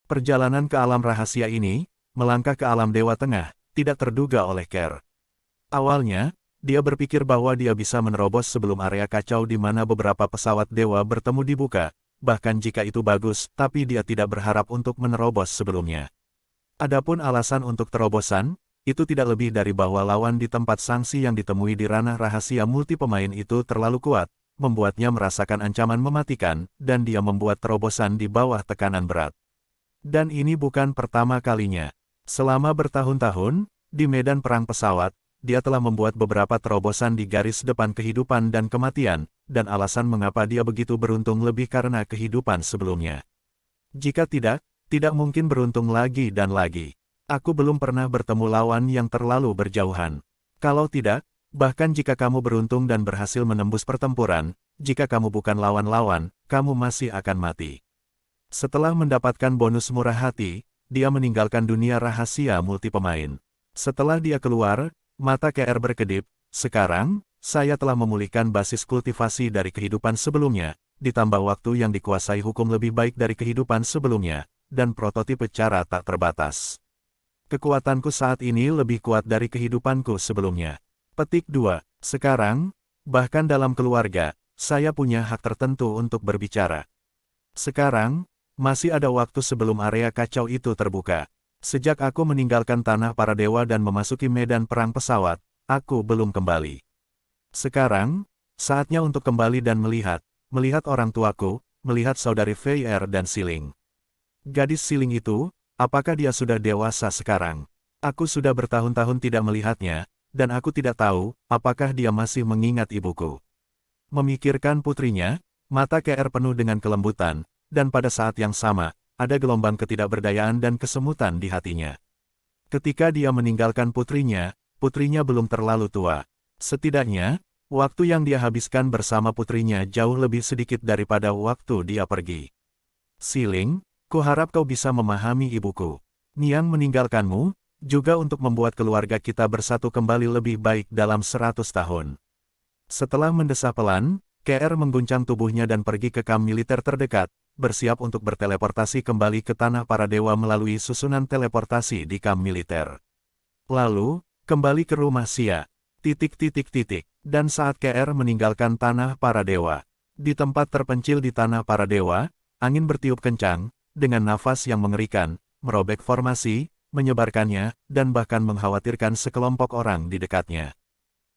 Perjalanan ke alam rahasia ini, melangkah ke alam Dewa Tengah, tidak terduga oleh Kerr. Awalnya, dia berpikir bahwa dia bisa menerobos sebelum area kacau di mana beberapa pesawat dewa bertemu dibuka, bahkan jika itu bagus, tapi dia tidak berharap untuk menerobos sebelumnya. Adapun alasan untuk terobosan, itu tidak lebih dari bahwa lawan di tempat sanksi yang ditemui di ranah rahasia multi pemain itu terlalu kuat, membuatnya merasakan ancaman mematikan, dan dia membuat terobosan di bawah tekanan berat. Dan ini bukan pertama kalinya. Selama bertahun-tahun, di medan perang pesawat, dia telah membuat beberapa terobosan di garis depan kehidupan dan kematian, dan alasan mengapa dia begitu beruntung lebih karena kehidupan sebelumnya. Jika tidak mungkin beruntung lagi dan lagi. Aku belum pernah bertemu lawan yang terlalu berjauhan. Kalau tidak, bahkan jika kamu beruntung dan berhasil menembus pertempuran, jika kamu bukan lawan-lawan, kamu masih akan mati. Setelah mendapatkan bonus murah hati, dia meninggalkan dunia rahasia multi pemain. Setelah dia keluar, mata KR berkedip, sekarang, saya telah memulihkan basis kultivasi dari kehidupan sebelumnya, ditambah waktu yang dikuasai hukum lebih baik dari kehidupan sebelumnya, dan prototipe cara tak terbatas. Kekuatanku saat ini lebih kuat dari kehidupanku sebelumnya. Petik 2. Sekarang, bahkan dalam keluarga, saya punya hak tertentu untuk berbicara. Sekarang, masih ada waktu sebelum area kacau itu terbuka. Sejak aku meninggalkan tanah para dewa dan memasuki medan perang pesawat, aku belum kembali. Sekarang, saatnya untuk kembali dan melihat orang tuaku, melihat saudari Feyre dan Siling. Gadis Siling itu, apakah dia sudah dewasa sekarang? Aku sudah bertahun-tahun tidak melihatnya, dan aku tidak tahu, apakah dia masih mengingat ibuku. Memikirkan putrinya, mata KR penuh dengan kelembutan, dan pada saat yang sama, ada gelombang ketidakberdayaan dan kesemutan di hatinya. Ketika dia meninggalkan putrinya belum terlalu tua. Setidaknya, waktu yang dia habiskan bersama putrinya jauh lebih sedikit daripada waktu dia pergi. Siling, kuharap kau bisa memahami ibuku. Niang meninggalkanmu, juga untuk membuat keluarga kita bersatu kembali lebih baik dalam 100 tahun. Setelah mendesah pelan, KR mengguncang tubuhnya dan pergi ke kamp militer terdekat, bersiap untuk berteleportasi kembali ke tanah para dewa melalui susunan teleportasi di kamp militer. Lalu, kembali ke rumah Xia. Dan saat KR meninggalkan tanah para dewa, di tempat terpencil di tanah para dewa, angin bertiup kencang, dengan nafas yang mengerikan, merobek formasi, menyebarkannya, dan bahkan mengkhawatirkan sekelompok orang di dekatnya.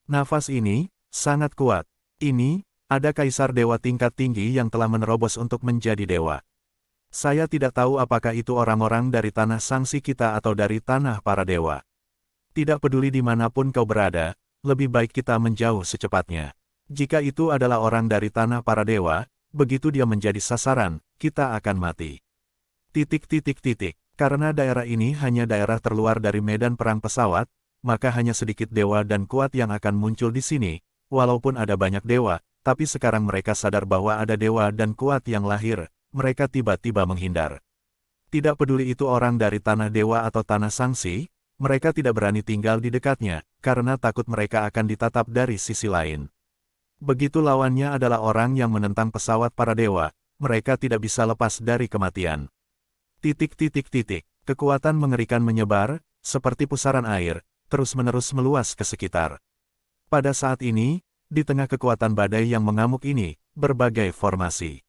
Nafas ini, sangat kuat. Ini, ada kaisar dewa tingkat tinggi yang telah menerobos untuk menjadi dewa. Saya tidak tahu apakah itu orang-orang dari tanah sanksi kita atau dari tanah para dewa. Tidak peduli dimanapun kau berada, lebih baik kita menjauh secepatnya. Jika itu adalah orang dari tanah para dewa, begitu dia menjadi sasaran, kita akan mati. Karena daerah ini hanya daerah terluar dari medan perang pesawat, maka hanya sedikit dewa dan kuat yang akan muncul di sini, walaupun ada banyak dewa. Tapi sekarang mereka sadar bahwa ada dewa dan kuat yang lahir, mereka tiba-tiba menghindar. Tidak peduli itu orang dari tanah dewa atau tanah sanksi, mereka tidak berani tinggal di dekatnya, karena takut mereka akan ditatap dari sisi lain. Begitu lawannya adalah orang yang menentang pesawat para dewa, mereka tidak bisa lepas dari kematian. Kekuatan mengerikan menyebar, seperti pusaran air, terus-menerus meluas ke sekitar. Pada saat ini, di tengah kekuatan badai yang mengamuk ini, berbagai formasi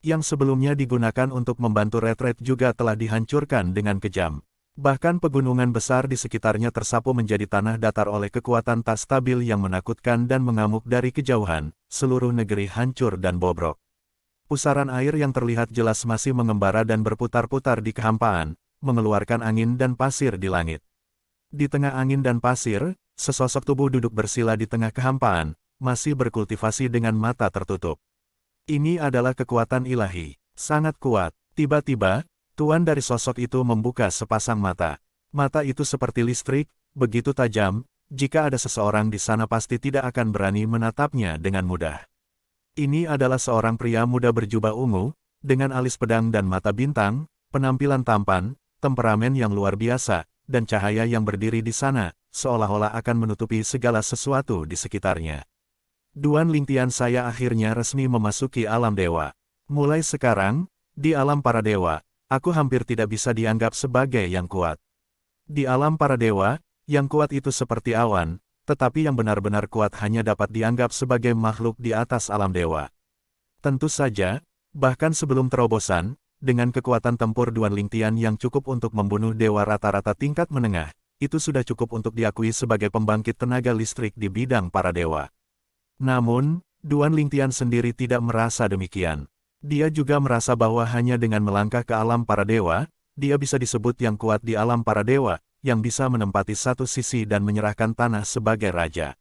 yang sebelumnya digunakan untuk membantu retret juga telah dihancurkan dengan kejam. Bahkan pegunungan besar di sekitarnya tersapu menjadi tanah datar oleh kekuatan tak stabil yang menakutkan dan mengamuk dari kejauhan, seluruh negeri hancur dan bobrok. Pusaran air yang terlihat jelas masih mengembara dan berputar-putar di kehampaan, mengeluarkan angin dan pasir di langit. Di tengah angin dan pasir, sesosok tubuh duduk bersila di tengah kehampaan, masih berkultivasi dengan mata tertutup. Ini adalah kekuatan ilahi, sangat kuat. Tiba-tiba, tuan dari sosok itu membuka sepasang mata. Mata itu seperti listrik, begitu tajam, jika ada seseorang di sana pasti tidak akan berani menatapnya dengan mudah. Ini adalah seorang pria muda berjubah ungu, dengan alis pedang dan mata bintang, penampilan tampan, temperamen yang luar biasa, dan cahaya yang berdiri di sana, seolah-olah akan menutupi segala sesuatu di sekitarnya. Duan Lingtian, saya akhirnya resmi memasuki alam dewa. Mulai sekarang, di alam para dewa, aku hampir tidak bisa dianggap sebagai yang kuat. Di alam para dewa, yang kuat itu seperti awan, tetapi yang benar-benar kuat hanya dapat dianggap sebagai makhluk di atas alam dewa. Tentu saja, bahkan sebelum terobosan, dengan kekuatan tempur Duan Lingtian yang cukup untuk membunuh dewa rata-rata tingkat menengah, itu sudah cukup untuk diakui sebagai pembangkit tenaga listrik di bidang para dewa. Namun, Duan Lingtian sendiri tidak merasa demikian. Dia juga merasa bahwa hanya dengan melangkah ke alam para dewa, dia bisa disebut yang kuat di alam para dewa, yang bisa menempati satu sisi dan menyerahkan tanah sebagai raja.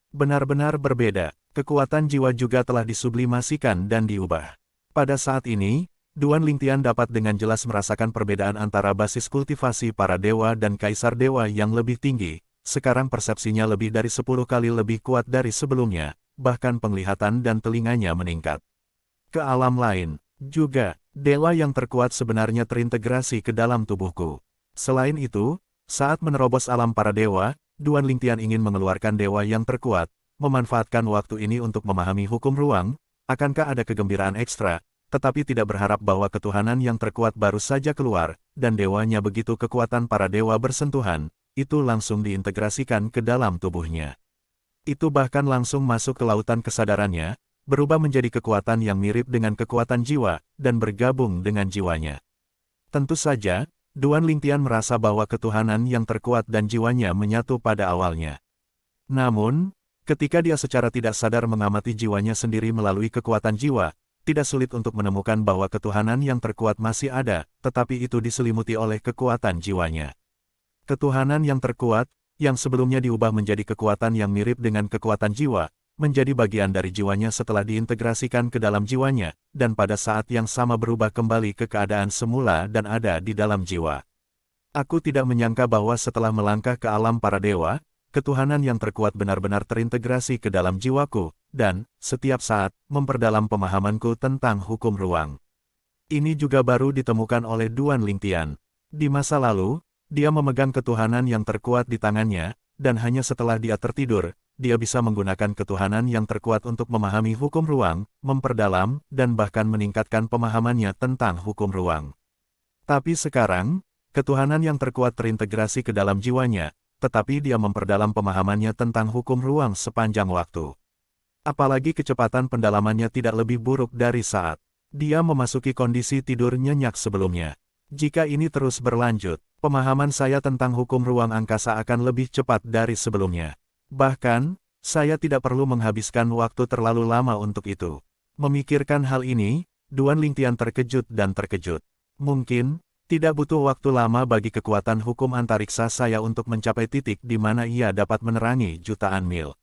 Benar-benar berbeda, kekuatan jiwa juga telah disublimasikan dan diubah. Pada saat ini, Duan Lingtian dapat dengan jelas merasakan perbedaan antara basis kultivasi para dewa dan kaisar dewa yang lebih tinggi. Sekarang persepsinya lebih dari 10 kali lebih kuat dari sebelumnya, bahkan penglihatan dan telinganya meningkat. Ke alam lain, juga, dewa yang terkuat sebenarnya terintegrasi ke dalam tubuhku. Selain itu, saat menerobos alam para dewa, Duan Lingtian ingin mengeluarkan dewa yang terkuat, memanfaatkan waktu ini untuk memahami hukum ruang. Akankah ada kegembiraan ekstra, tetapi tidak berharap bahwa ketuhanan yang terkuat baru saja keluar, dan dewanya begitu kekuatan para dewa bersentuhan, itu langsung diintegrasikan ke dalam tubuhnya. Itu bahkan langsung masuk ke lautan kesadarannya, berubah menjadi kekuatan yang mirip dengan kekuatan jiwa, dan bergabung dengan jiwanya. Tentu saja, Duan Lingtian merasa bahwa ketuhanan yang terkuat dan jiwanya menyatu pada awalnya. Namun, ketika dia secara tidak sadar mengamati jiwanya sendiri melalui kekuatan jiwa, tidak sulit untuk menemukan bahwa ketuhanan yang terkuat masih ada, tetapi itu diselimuti oleh kekuatan jiwanya. Ketuhanan yang terkuat, yang sebelumnya diubah menjadi kekuatan yang mirip dengan kekuatan jiwa, menjadi bagian dari jiwanya setelah diintegrasikan ke dalam jiwanya, dan pada saat yang sama berubah kembali ke keadaan semula dan ada di dalam jiwa. Aku tidak menyangka bahwa setelah melangkah ke alam para dewa, ketuhanan yang terkuat benar-benar terintegrasi ke dalam jiwaku, dan, setiap saat, memperdalam pemahamanku tentang hukum ruang. Ini juga baru ditemukan oleh Duan Lingtian. Di masa lalu, dia memegang ketuhanan yang terkuat di tangannya, dan hanya setelah dia tertidur, dia bisa menggunakan ketuhanan yang terkuat untuk memahami hukum ruang, memperdalam, dan bahkan meningkatkan pemahamannya tentang hukum ruang. Tapi sekarang, ketuhanan yang terkuat terintegrasi ke dalam jiwanya, tetapi dia memperdalam pemahamannya tentang hukum ruang sepanjang waktu. Apalagi kecepatan pendalamannya tidak lebih buruk dari saat dia memasuki kondisi tidur nyenyak sebelumnya. Jika ini terus berlanjut, pemahaman saya tentang hukum ruang angkasa akan lebih cepat dari sebelumnya. Bahkan, saya tidak perlu menghabiskan waktu terlalu lama untuk itu. Memikirkan hal ini, Duan Lingtian terkejut dan terkejut. Mungkin, tidak butuh waktu lama bagi kekuatan hukum antariksa saya untuk mencapai titik di mana ia dapat menerangi jutaan mil.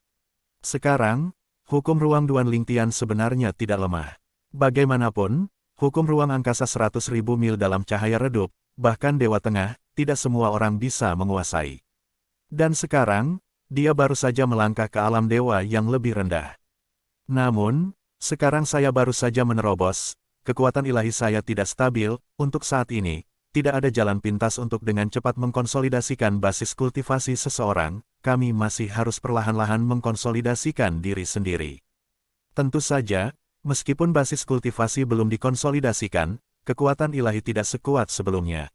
Sekarang, hukum ruang Duan Lingtian sebenarnya tidak lemah. Bagaimanapun, hukum ruang angkasa 100.000 mil dalam cahaya redup, bahkan Dewa Tengah, tidak semua orang bisa menguasai. Dan sekarang, dia baru saja melangkah ke alam dewa yang lebih rendah. Namun, sekarang saya baru saja menerobos, kekuatan ilahi saya tidak stabil, untuk saat ini, tidak ada jalan pintas untuk dengan cepat mengkonsolidasikan basis kultivasi seseorang, kami masih harus perlahan-lahan mengkonsolidasikan diri sendiri. Tentu saja, meskipun basis kultivasi belum dikonsolidasikan, kekuatan ilahi tidak sekuat sebelumnya.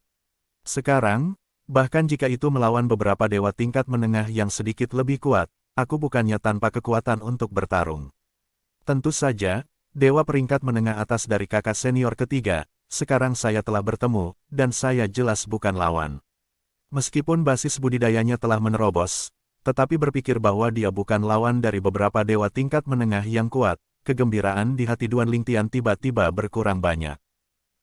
Sekarang, bahkan jika itu melawan beberapa dewa tingkat menengah yang sedikit lebih kuat, aku bukannya tanpa kekuatan untuk bertarung. Tentu saja, dewa peringkat menengah atas dari kakak senior ketiga, sekarang saya telah bertemu, dan saya jelas bukan lawan. Meskipun basis budidayanya telah menerobos, tetapi berpikir bahwa dia bukan lawan dari beberapa dewa tingkat menengah yang kuat, kegembiraan di hati Duan Lingtian tiba-tiba berkurang banyak.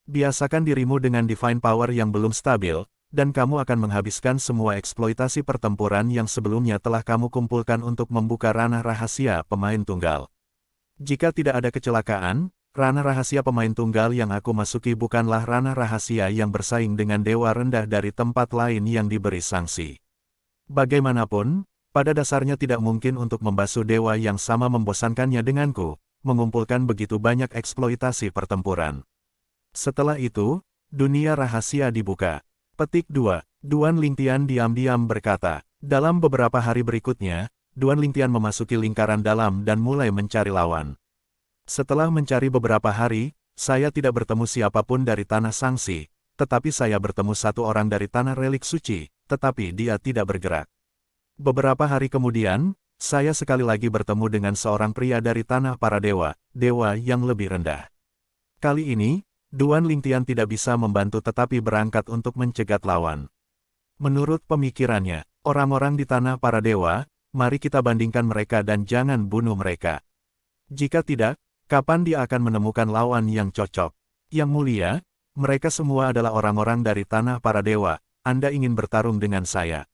Biasakan dirimu dengan divine power yang belum stabil, dan kamu akan menghabiskan semua eksploitasi pertempuran yang sebelumnya telah kamu kumpulkan untuk membuka ranah rahasia pemain tunggal. Jika tidak ada kecelakaan, ranah rahasia pemain tunggal yang aku masuki bukanlah ranah rahasia yang bersaing dengan dewa rendah dari tempat lain yang diberi sanksi. Bagaimanapun, pada dasarnya tidak mungkin untuk membasuh dewa yang sama membosankannya denganku, mengumpulkan begitu banyak eksploitasi pertempuran. Setelah itu, dunia rahasia dibuka. Petik 2. Duan Lingtian diam-diam berkata. Dalam beberapa hari berikutnya, Duan Lingtian memasuki lingkaran dalam dan mulai mencari lawan. Setelah mencari beberapa hari, saya tidak bertemu siapapun dari Tanah Sangsi, tetapi saya bertemu satu orang dari tanah relik suci, tetapi dia tidak bergerak. Beberapa hari kemudian, saya sekali lagi bertemu dengan seorang pria dari tanah para dewa, dewa yang lebih rendah. Kali ini, Duan Lingtian tidak bisa membantu tetapi berangkat untuk mencegat lawan. Menurut pemikirannya, orang-orang di tanah para dewa, mari kita bandingkan mereka dan jangan bunuh mereka. Jika tidak, kapan dia akan menemukan lawan yang cocok? Yang mulia, mereka semua adalah orang-orang dari tanah para dewa, Anda ingin bertarung dengan saya.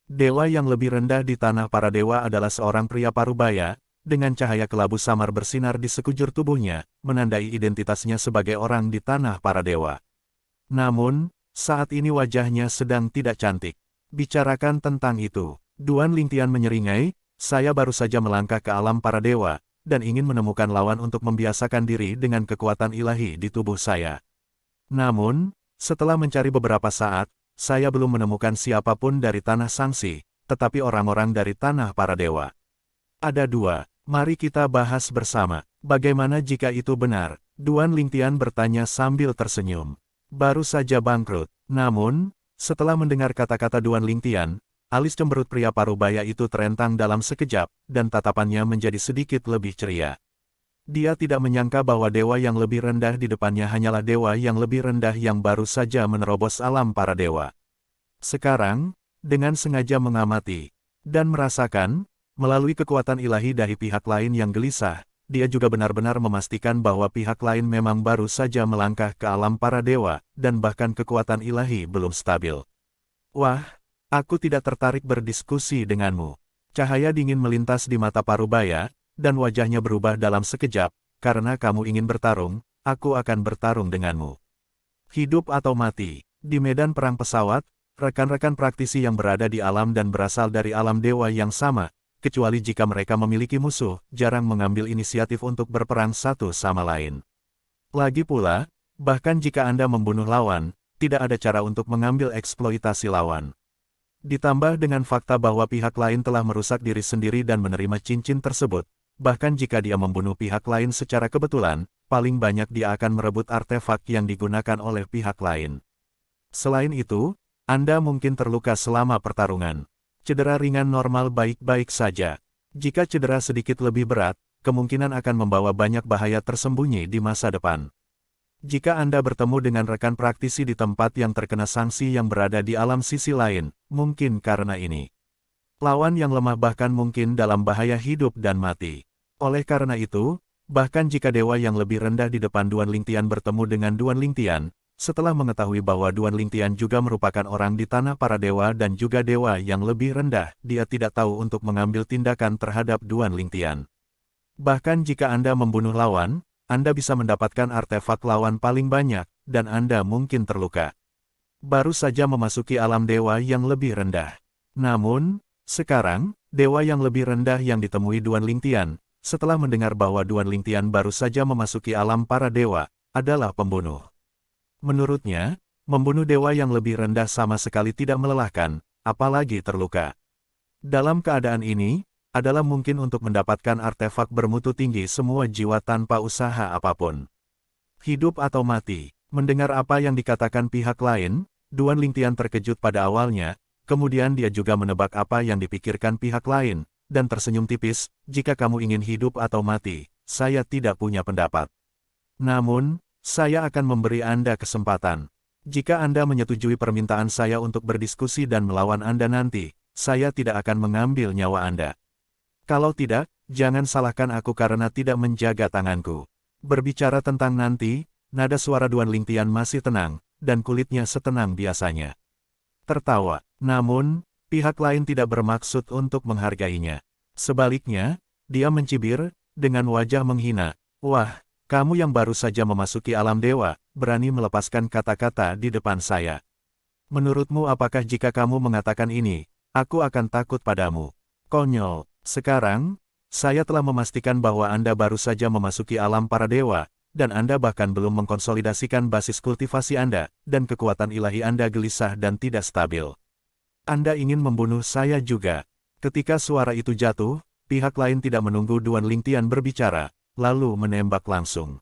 Dewa yang lebih rendah di tanah para dewa adalah seorang pria parubaya, dengan cahaya kelabu samar bersinar di sekujur tubuhnya, menandai identitasnya sebagai orang di tanah para dewa. Namun, saat ini wajahnya sedang tidak cantik. Bicarakan tentang itu. Duan Lingtian menyeringai, saya baru saja melangkah ke alam para dewa, dan ingin menemukan lawan untuk membiasakan diri dengan kekuatan ilahi di tubuh saya. Namun, setelah mencari beberapa saat, saya belum menemukan siapapun dari tanah Sangsi, tetapi orang-orang dari tanah para dewa. Ada dua, mari kita bahas bersama. Bagaimana jika itu benar? Duan Lingtian bertanya sambil tersenyum. Baru saja bangkrut. Namun, setelah mendengar kata-kata Duan Lingtian, alis cemberut pria parubaya itu terentang dalam sekejap, dan tatapannya menjadi sedikit lebih ceria. Dia tidak menyangka bahwa dewa yang lebih rendah di depannya hanyalah dewa yang lebih rendah yang baru saja menerobos alam para dewa. Sekarang, dengan sengaja mengamati dan merasakan, melalui kekuatan ilahi dari pihak lain yang gelisah, dia juga benar-benar memastikan bahwa pihak lain memang baru saja melangkah ke alam para dewa, dan bahkan kekuatan ilahi belum stabil. Wah, aku tidak tertarik berdiskusi denganmu. Cahaya dingin melintas di mata parubaya, dan wajahnya berubah dalam sekejap, karena kamu ingin bertarung, aku akan bertarung denganmu. Hidup atau mati, di medan perang pesawat, rekan-rekan praktisi yang berada di alam dan berasal dari alam dewa yang sama, kecuali jika mereka memiliki musuh, jarang mengambil inisiatif untuk berperang satu sama lain. Lagi pula, bahkan jika Anda membunuh lawan, tidak ada cara untuk mengambil eksploitasi lawan. Ditambah dengan fakta bahwa pihak lain telah merusak diri sendiri dan menerima cincin tersebut, bahkan jika dia membunuh pihak lain secara kebetulan, paling banyak dia akan merebut artefak yang digunakan oleh pihak lain. Selain itu, Anda mungkin terluka selama pertarungan. Cedera ringan normal baik-baik saja. Jika cedera sedikit lebih berat, kemungkinan akan membawa banyak bahaya tersembunyi di masa depan. Jika Anda bertemu dengan rekan praktisi di tempat yang terkena sanksi yang berada di alam sisi lain, mungkin karena ini. Lawan yang lemah bahkan mungkin dalam bahaya hidup dan mati. Oleh karena itu, bahkan jika dewa yang lebih rendah di depan Duan Lingtian bertemu dengan Duan Lingtian, setelah mengetahui bahwa Duan Lingtian juga merupakan orang di tanah para dewa dan juga dewa yang lebih rendah, dia tidak tahu untuk mengambil tindakan terhadap Duan Lingtian. Bahkan jika Anda membunuh lawan, Anda bisa mendapatkan artefak lawan paling banyak, dan Anda mungkin terluka. Baru saja memasuki alam dewa yang lebih rendah. Namun, sekarang, dewa yang lebih rendah yang ditemui Duan Lingtian, setelah mendengar bahwa Duan Lingtian baru saja memasuki alam para dewa, adalah pembunuh. Menurutnya, membunuh dewa yang lebih rendah sama sekali tidak melelahkan, apalagi terluka. Dalam keadaan ini, adalah mungkin untuk mendapatkan artefak bermutu tinggi semua jiwa tanpa usaha apapun. Hidup atau mati, mendengar apa yang dikatakan pihak lain, Duan Lingtian terkejut pada awalnya, kemudian dia juga menebak apa yang dipikirkan pihak lain, dan tersenyum tipis, jika kamu ingin hidup atau mati, saya tidak punya pendapat. Namun, saya akan memberi Anda kesempatan. Jika Anda menyetujui permintaan saya untuk berdiskusi dan melawan Anda nanti, saya tidak akan mengambil nyawa Anda. Kalau tidak, jangan salahkan aku karena tidak menjaga tanganku. Berbicara tentang nanti, nada suara Duan Lingtian masih tenang, dan kulitnya setenang biasanya. Tertawa, namun, pihak lain tidak bermaksud untuk menghargainya. Sebaliknya, dia mencibir, dengan wajah menghina. Wah, kamu yang baru saja memasuki alam dewa, berani melepaskan kata-kata di depan saya. Menurutmu apakah jika kamu mengatakan ini, aku akan takut padamu? Konyol, sekarang, saya telah memastikan bahwa Anda baru saja memasuki alam para dewa, dan Anda bahkan belum mengkonsolidasikan basis kultivasi Anda, dan kekuatan ilahi Anda gelisah dan tidak stabil. Anda ingin membunuh saya juga. Ketika suara itu jatuh, pihak lain tidak menunggu Duan Lingtian berbicara, lalu menembak langsung.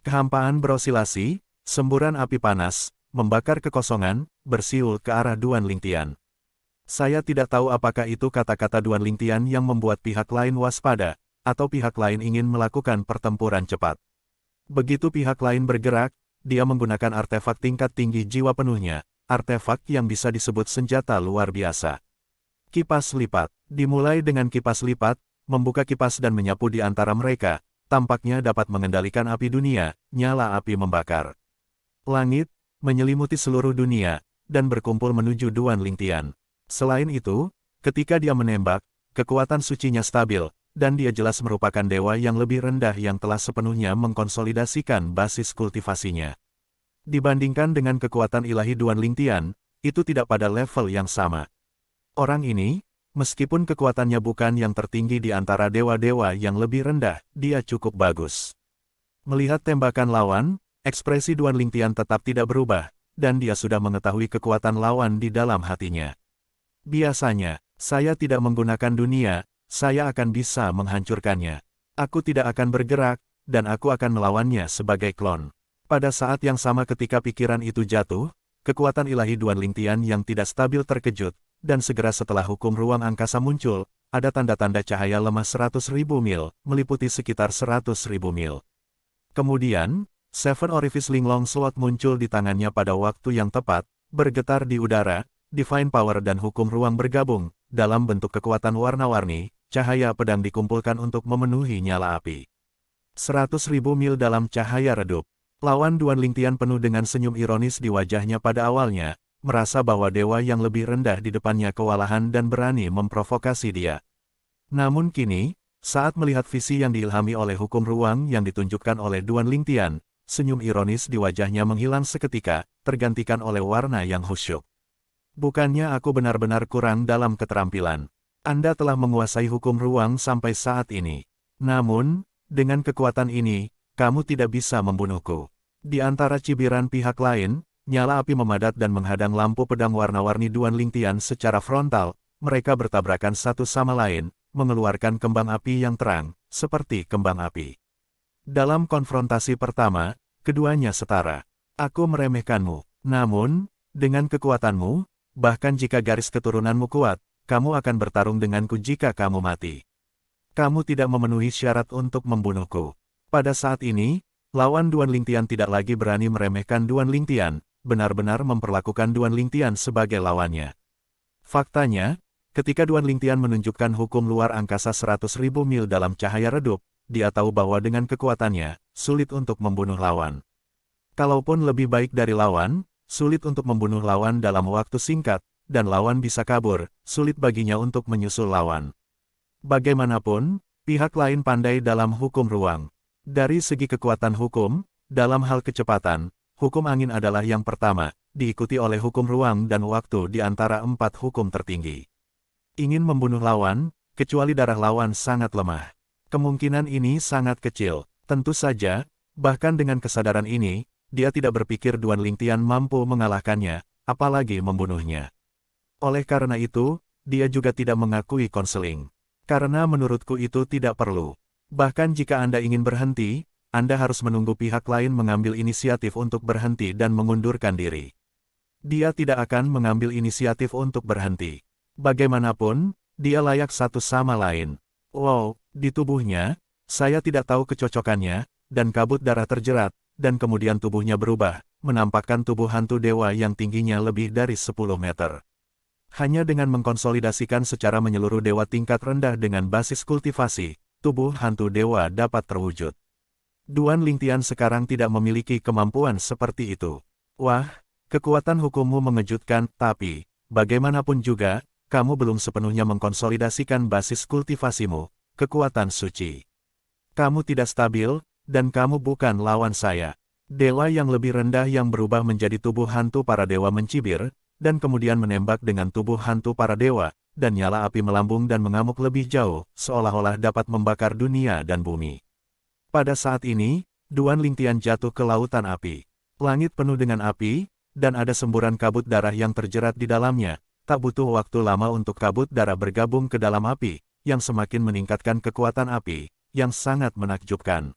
Kehampaan berosilasi, semburan api panas, membakar kekosongan, bersiul ke arah Duan Lingtian. Saya tidak tahu apakah itu kata-kata Duan Lingtian yang membuat pihak lain waspada, atau pihak lain ingin melakukan pertempuran cepat. Begitu pihak lain bergerak, dia menggunakan artefak tingkat tinggi jiwa penuhnya, artefak yang bisa disebut senjata luar biasa. Kipas lipat. Dimulai dengan kipas lipat, membuka kipas dan menyapu di antara mereka, tampaknya dapat mengendalikan api dunia, nyala api membakar langit, menyelimuti seluruh dunia, dan berkumpul menuju Duan Lingtian. Selain itu, ketika dia menembak, kekuatan sucinya stabil, dan dia jelas merupakan dewa yang lebih rendah yang telah sepenuhnya mengkonsolidasikan basis kultivasinya. Dibandingkan dengan kekuatan ilahi Duan Lingtian, itu tidak pada level yang sama. Orang ini, meskipun kekuatannya bukan yang tertinggi di antara dewa-dewa yang lebih rendah, dia cukup bagus. Melihat tembakan lawan, ekspresi Duan Lingtian tetap tidak berubah, dan dia sudah mengetahui kekuatan lawan di dalam hatinya. Biasanya, saya tidak menggunakan dunia, saya akan bisa menghancurkannya. Aku tidak akan bergerak, dan aku akan melawannya sebagai klon. Pada saat yang sama ketika pikiran itu jatuh, kekuatan ilahi Duan Lingtian yang tidak stabil terkejut, dan segera setelah hukum ruang angkasa muncul, ada tanda-tanda cahaya lemah 100.000 mil, meliputi sekitar 100.000 mil. Kemudian, Seven Orifice Linglong Slot muncul di tangannya pada waktu yang tepat, bergetar di udara, Divine Power dan hukum ruang bergabung, dalam bentuk kekuatan warna-warni, cahaya pedang dikumpulkan untuk memenuhi nyala api. 100.000 mil dalam cahaya redup. Lawan Duan Lingtian penuh dengan senyum ironis di wajahnya pada awalnya, merasa bahwa dewa yang lebih rendah di depannya kewalahan dan berani memprovokasi dia. Namun kini, saat melihat visi yang diilhami oleh hukum ruang yang ditunjukkan oleh Duan Lingtian, senyum ironis di wajahnya menghilang seketika, tergantikan oleh warna yang khusyuk. Bukannya aku benar-benar kurang dalam keterampilan. Anda telah menguasai hukum ruang sampai saat ini. Namun, dengan kekuatan ini, kamu tidak bisa membunuhku. Di antara cibiran pihak lain, nyala api memadat dan menghadang lampu pedang warna-warni Duan Lingtian secara frontal, mereka bertabrakan satu sama lain, mengeluarkan kembang api yang terang, seperti kembang api. Dalam konfrontasi pertama, keduanya setara. Aku meremehkanmu, namun, dengan kekuatanmu, bahkan jika garis keturunanmu kuat, kamu akan bertarung denganku jika kamu mati. Kamu tidak memenuhi syarat untuk membunuhku. Pada saat ini, lawan Duan Lingtian tidak lagi berani meremehkan Duan Lingtian, benar-benar memperlakukan Duan Lingtian sebagai lawannya. Faktanya, ketika Duan Lingtian menunjukkan hukum luar angkasa 100.000 mil dalam cahaya redup, dia tahu bahwa dengan kekuatannya, sulit untuk membunuh lawan. Kalaupun lebih baik dari lawan, sulit untuk membunuh lawan dalam waktu singkat, dan lawan bisa kabur, sulit baginya untuk menyusul lawan. Bagaimanapun, pihak lain pandai dalam hukum ruang. Dari segi kekuatan hukum, dalam hal kecepatan, hukum angin adalah yang pertama, diikuti oleh hukum ruang dan waktu di antara 4 hukum tertinggi. Ingin membunuh lawan, kecuali darah lawan sangat lemah. Kemungkinan ini sangat kecil, tentu saja, bahkan dengan kesadaran ini, dia tidak berpikir Duan Lingtian mampu mengalahkannya, apalagi membunuhnya. Oleh karena itu, dia juga tidak mengakui konseling. Karena menurutku itu tidak perlu. Bahkan jika Anda ingin berhenti, Anda harus menunggu pihak lain mengambil inisiatif untuk berhenti dan mengundurkan diri. Dia tidak akan mengambil inisiatif untuk berhenti. Bagaimanapun, dia layak satu sama lain. Wow, di tubuhnya, saya tidak tahu kecocokannya, dan kabut darah terjerat, dan kemudian tubuhnya berubah, menampakkan tubuh hantu dewa yang tingginya lebih dari 10 meter. Hanya dengan mengkonsolidasikan secara menyeluruh dewa tingkat rendah dengan basis kultivasi, tubuh hantu dewa dapat terwujud. Duan Lingtian sekarang tidak memiliki kemampuan seperti itu. Wah, kekuatan hukummu mengejutkan, tapi, bagaimanapun juga, kamu belum sepenuhnya mengkonsolidasikan basis kultivasimu, kekuatan suci. Kamu tidak stabil, dan kamu bukan lawan saya. Dewa yang lebih rendah yang berubah menjadi tubuh hantu para dewa mencibir, dan kemudian menembak dengan tubuh hantu para dewa, dan nyala api melambung dan mengamuk lebih jauh, seolah-olah dapat membakar dunia dan bumi. Pada saat ini, Duan Lingtian jatuh ke lautan api. Langit penuh dengan api, dan ada semburan kabut darah yang terjerat di dalamnya. Tak butuh waktu lama untuk kabut darah bergabung ke dalam api, yang semakin meningkatkan kekuatan api, yang sangat menakjubkan.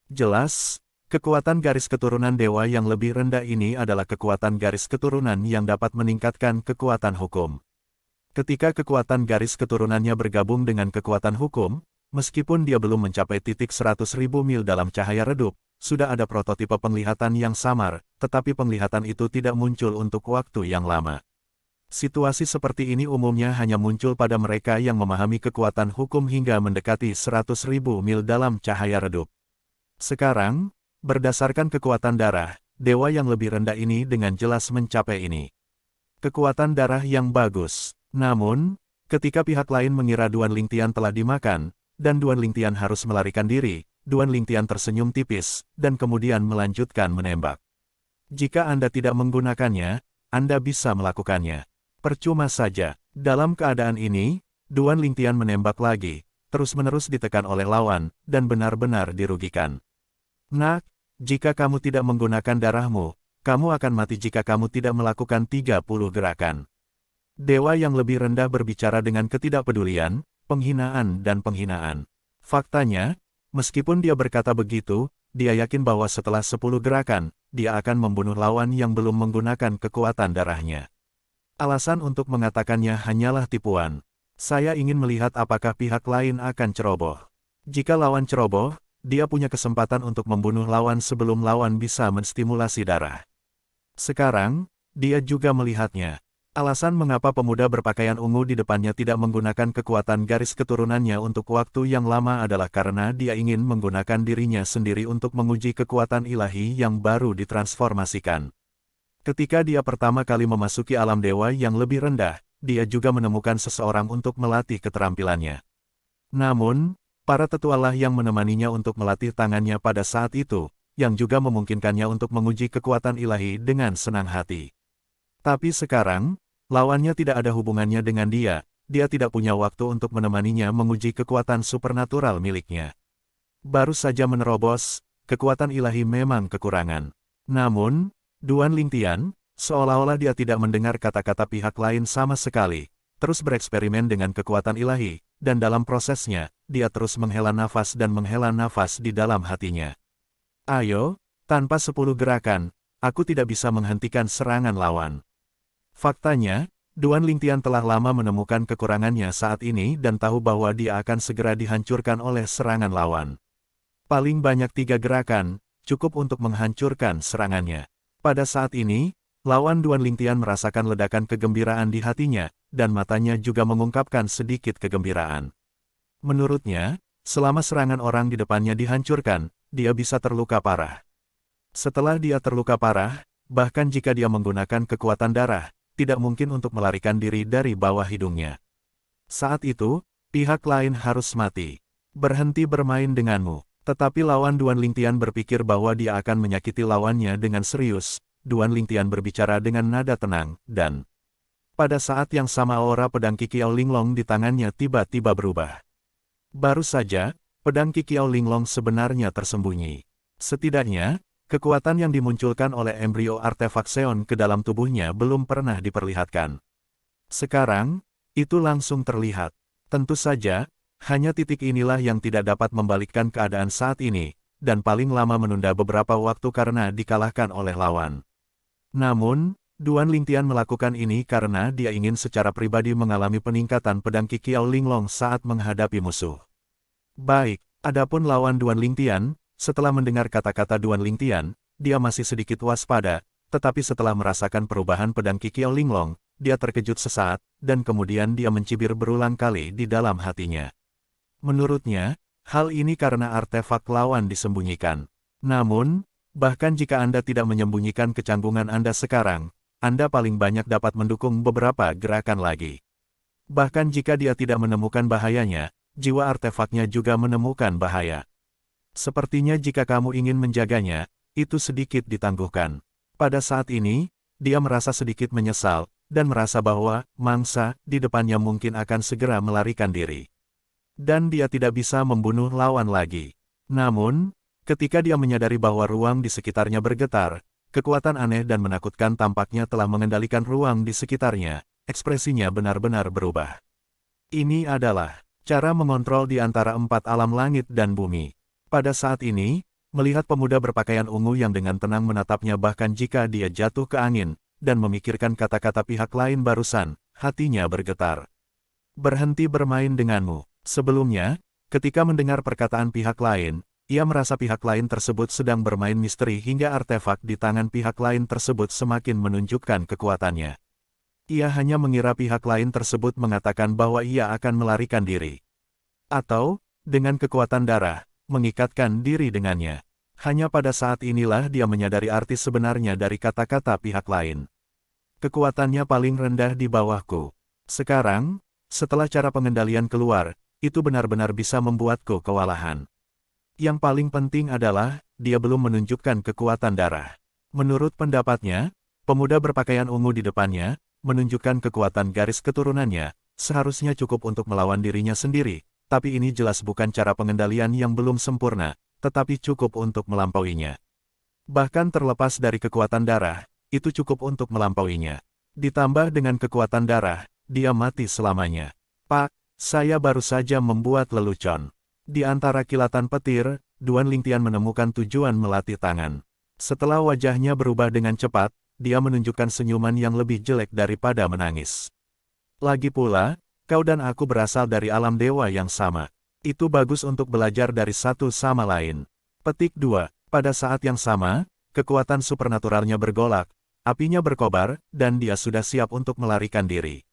Jelas, Kekuatan garis keturunan dewa yang lebih rendah ini adalah kekuatan garis keturunan yang dapat meningkatkan kekuatan hukum. Ketika kekuatan garis keturunannya bergabung dengan kekuatan hukum, meskipun dia belum mencapai titik 100.000 mil dalam cahaya redup, sudah ada prototipe penglihatan yang samar, tetapi penglihatan itu tidak muncul untuk waktu yang lama. Situasi seperti ini umumnya hanya muncul pada mereka yang memahami kekuatan hukum hingga mendekati 100.000 mil dalam cahaya redup. Sekarang, berdasarkan kekuatan darah, dewa yang lebih rendah ini dengan jelas mencapai ini. Kekuatan darah yang bagus. Namun, ketika pihak lain mengira Duan Lingtian telah dimakan, dan Duan Lingtian harus melarikan diri, Duan Lingtian tersenyum tipis, dan kemudian melanjutkan menembak. Jika Anda tidak menggunakannya, Anda bisa melakukannya. Percuma saja. Dalam keadaan ini, Duan Lingtian menembak lagi, terus-menerus ditekan oleh lawan, dan benar-benar dirugikan. Nak, jika kamu tidak menggunakan darahmu, kamu akan mati jika kamu tidak melakukan 30 gerakan. Dewa yang lebih rendah berbicara dengan ketidakpedulian, penghinaan dan penghinaan. Faktanya, meskipun dia berkata begitu, dia yakin bahwa setelah 10 gerakan, dia akan membunuh lawan yang belum menggunakan kekuatan darahnya. Alasan untuk mengatakannya hanyalah tipuan. Saya ingin melihat apakah pihak lain akan ceroboh. Jika lawan ceroboh, dia punya kesempatan untuk membunuh lawan sebelum lawan bisa menstimulasi darah. Sekarang, dia juga melihatnya. Alasan mengapa pemuda berpakaian ungu di depannya tidak menggunakan kekuatan garis keturunannya untuk waktu yang lama adalah karena dia ingin menggunakan dirinya sendiri untuk menguji kekuatan ilahi yang baru ditransformasikan. Ketika dia pertama kali memasuki alam dewa yang lebih rendah, dia juga menemukan seseorang untuk melatih keterampilannya. Namun, para tetualah yang menemaninya untuk melatih tangannya pada saat itu, yang juga memungkinkannya untuk menguji kekuatan ilahi dengan senang hati. Tapi sekarang, lawannya tidak ada hubungannya dengan dia tidak punya waktu untuk menemaninya menguji kekuatan supernatural miliknya. Baru saja menerobos, kekuatan ilahi memang kekurangan. Namun, Duan Lingtian, seolah-olah dia tidak mendengar kata-kata pihak lain sama sekali, terus bereksperimen dengan kekuatan ilahi, dan dalam prosesnya, dia terus menghela nafas dan menghela nafas di dalam hatinya. Ayo, tanpa 10 gerakan, aku tidak bisa menghentikan serangan lawan. Faktanya, Duan Lingtian telah lama menemukan kekurangannya saat ini dan tahu bahwa dia akan segera dihancurkan oleh serangan lawan. Paling banyak 3 gerakan, cukup untuk menghancurkan serangannya. Pada saat ini, lawan Duan Lingtian merasakan ledakan kegembiraan di hatinya, dan matanya juga mengungkapkan sedikit kegembiraan. Menurutnya, selama serangan orang di depannya dihancurkan, dia bisa terluka parah. Setelah dia terluka parah, bahkan jika dia menggunakan kekuatan darah, tidak mungkin untuk melarikan diri dari bawah hidungnya. Saat itu, pihak lain harus mati. Berhenti bermain denganmu. Tetapi lawan Duan Lingtian berpikir bahwa dia akan menyakiti lawannya dengan serius. Duan Lingtian berbicara dengan nada tenang, dan pada saat yang sama aura pedang Qiqiao Linglong di tangannya tiba-tiba berubah. Baru saja, pedang Qiqiao Linglong sebenarnya tersembunyi. Setidaknya, kekuatan yang dimunculkan oleh embrio artefak Seon ke dalam tubuhnya belum pernah diperlihatkan. Sekarang, itu langsung terlihat. Tentu saja, hanya titik inilah yang tidak dapat membalikkan keadaan saat ini, dan paling lama menunda beberapa waktu karena dikalahkan oleh lawan. Namun, Duan Lingtian melakukan ini karena dia ingin secara pribadi mengalami peningkatan pedang Qiqiao Linglong saat menghadapi musuh. Baik, adapun lawan Duan Lingtian, setelah mendengar kata-kata Duan Lingtian, dia masih sedikit waspada, tetapi setelah merasakan perubahan pedang Qiqiao Linglong, dia terkejut sesaat, dan kemudian dia mencibir berulang kali di dalam hatinya. Menurutnya, hal ini karena artefak lawan disembunyikan. Namun, bahkan jika Anda tidak menyembunyikan kecanggungan Anda sekarang, Anda paling banyak dapat mendukung beberapa gerakan lagi. Bahkan jika dia tidak menemukan bahayanya, jiwa artefaknya juga menemukan bahaya. Sepertinya jika kamu ingin menjaganya, itu sedikit ditangguhkan. Pada saat ini, dia merasa sedikit menyesal, dan merasa bahwa mangsa di depannya mungkin akan segera melarikan diri. Dan dia tidak bisa membunuh lawan lagi. Namun, ketika dia menyadari bahwa ruang di sekitarnya bergetar, kekuatan aneh dan menakutkan tampaknya telah mengendalikan ruang di sekitarnya, ekspresinya benar-benar berubah. Ini adalah cara mengontrol di antara 4 alam langit dan bumi. Pada saat ini, Melihat pemuda berpakaian ungu yang dengan tenang menatapnya bahkan jika dia jatuh ke angin, dan memikirkan kata-kata pihak lain barusan, hatinya bergetar. Berhenti bermain denganmu. Sebelumnya, ketika mendengar perkataan pihak lain, ia merasa pihak lain tersebut sedang bermain misteri hingga artefak di tangan pihak lain tersebut semakin menunjukkan kekuatannya. Ia hanya mengira pihak lain tersebut mengatakan bahwa ia akan melarikan diri. Atau, dengan kekuatan darah, mengikatkan diri dengannya. Hanya pada saat inilah dia menyadari arti sebenarnya dari kata-kata pihak lain. Kekuatannya paling rendah di bawahku. Sekarang, setelah cara pengendalian keluar, itu benar-benar bisa membuatku kewalahan. Yang paling penting adalah, dia belum menunjukkan kekuatan darah. Menurut pendapatnya, pemuda berpakaian ungu di depannya, menunjukkan kekuatan garis keturunannya, seharusnya cukup untuk melawan dirinya sendiri, tapi ini jelas bukan cara pengendalian yang belum sempurna, tetapi cukup untuk melampauinya. Bahkan terlepas dari kekuatan darah, itu cukup untuk melampauinya. Ditambah dengan kekuatan darah, dia mati selamanya. Pak, saya baru saja membuat lelucon. Di antara kilatan petir, Duan Lingtian menemukan tujuan melatih tangan. Setelah wajahnya berubah dengan cepat, dia menunjukkan senyuman yang lebih jelek daripada menangis. Lagi pula, kau dan aku berasal dari alam dewa yang sama. Itu bagus untuk belajar dari satu sama lain. Petik 2. Pada saat yang sama, kekuatan supernaturalnya bergolak, apinya berkobar, dan dia sudah siap untuk melarikan diri.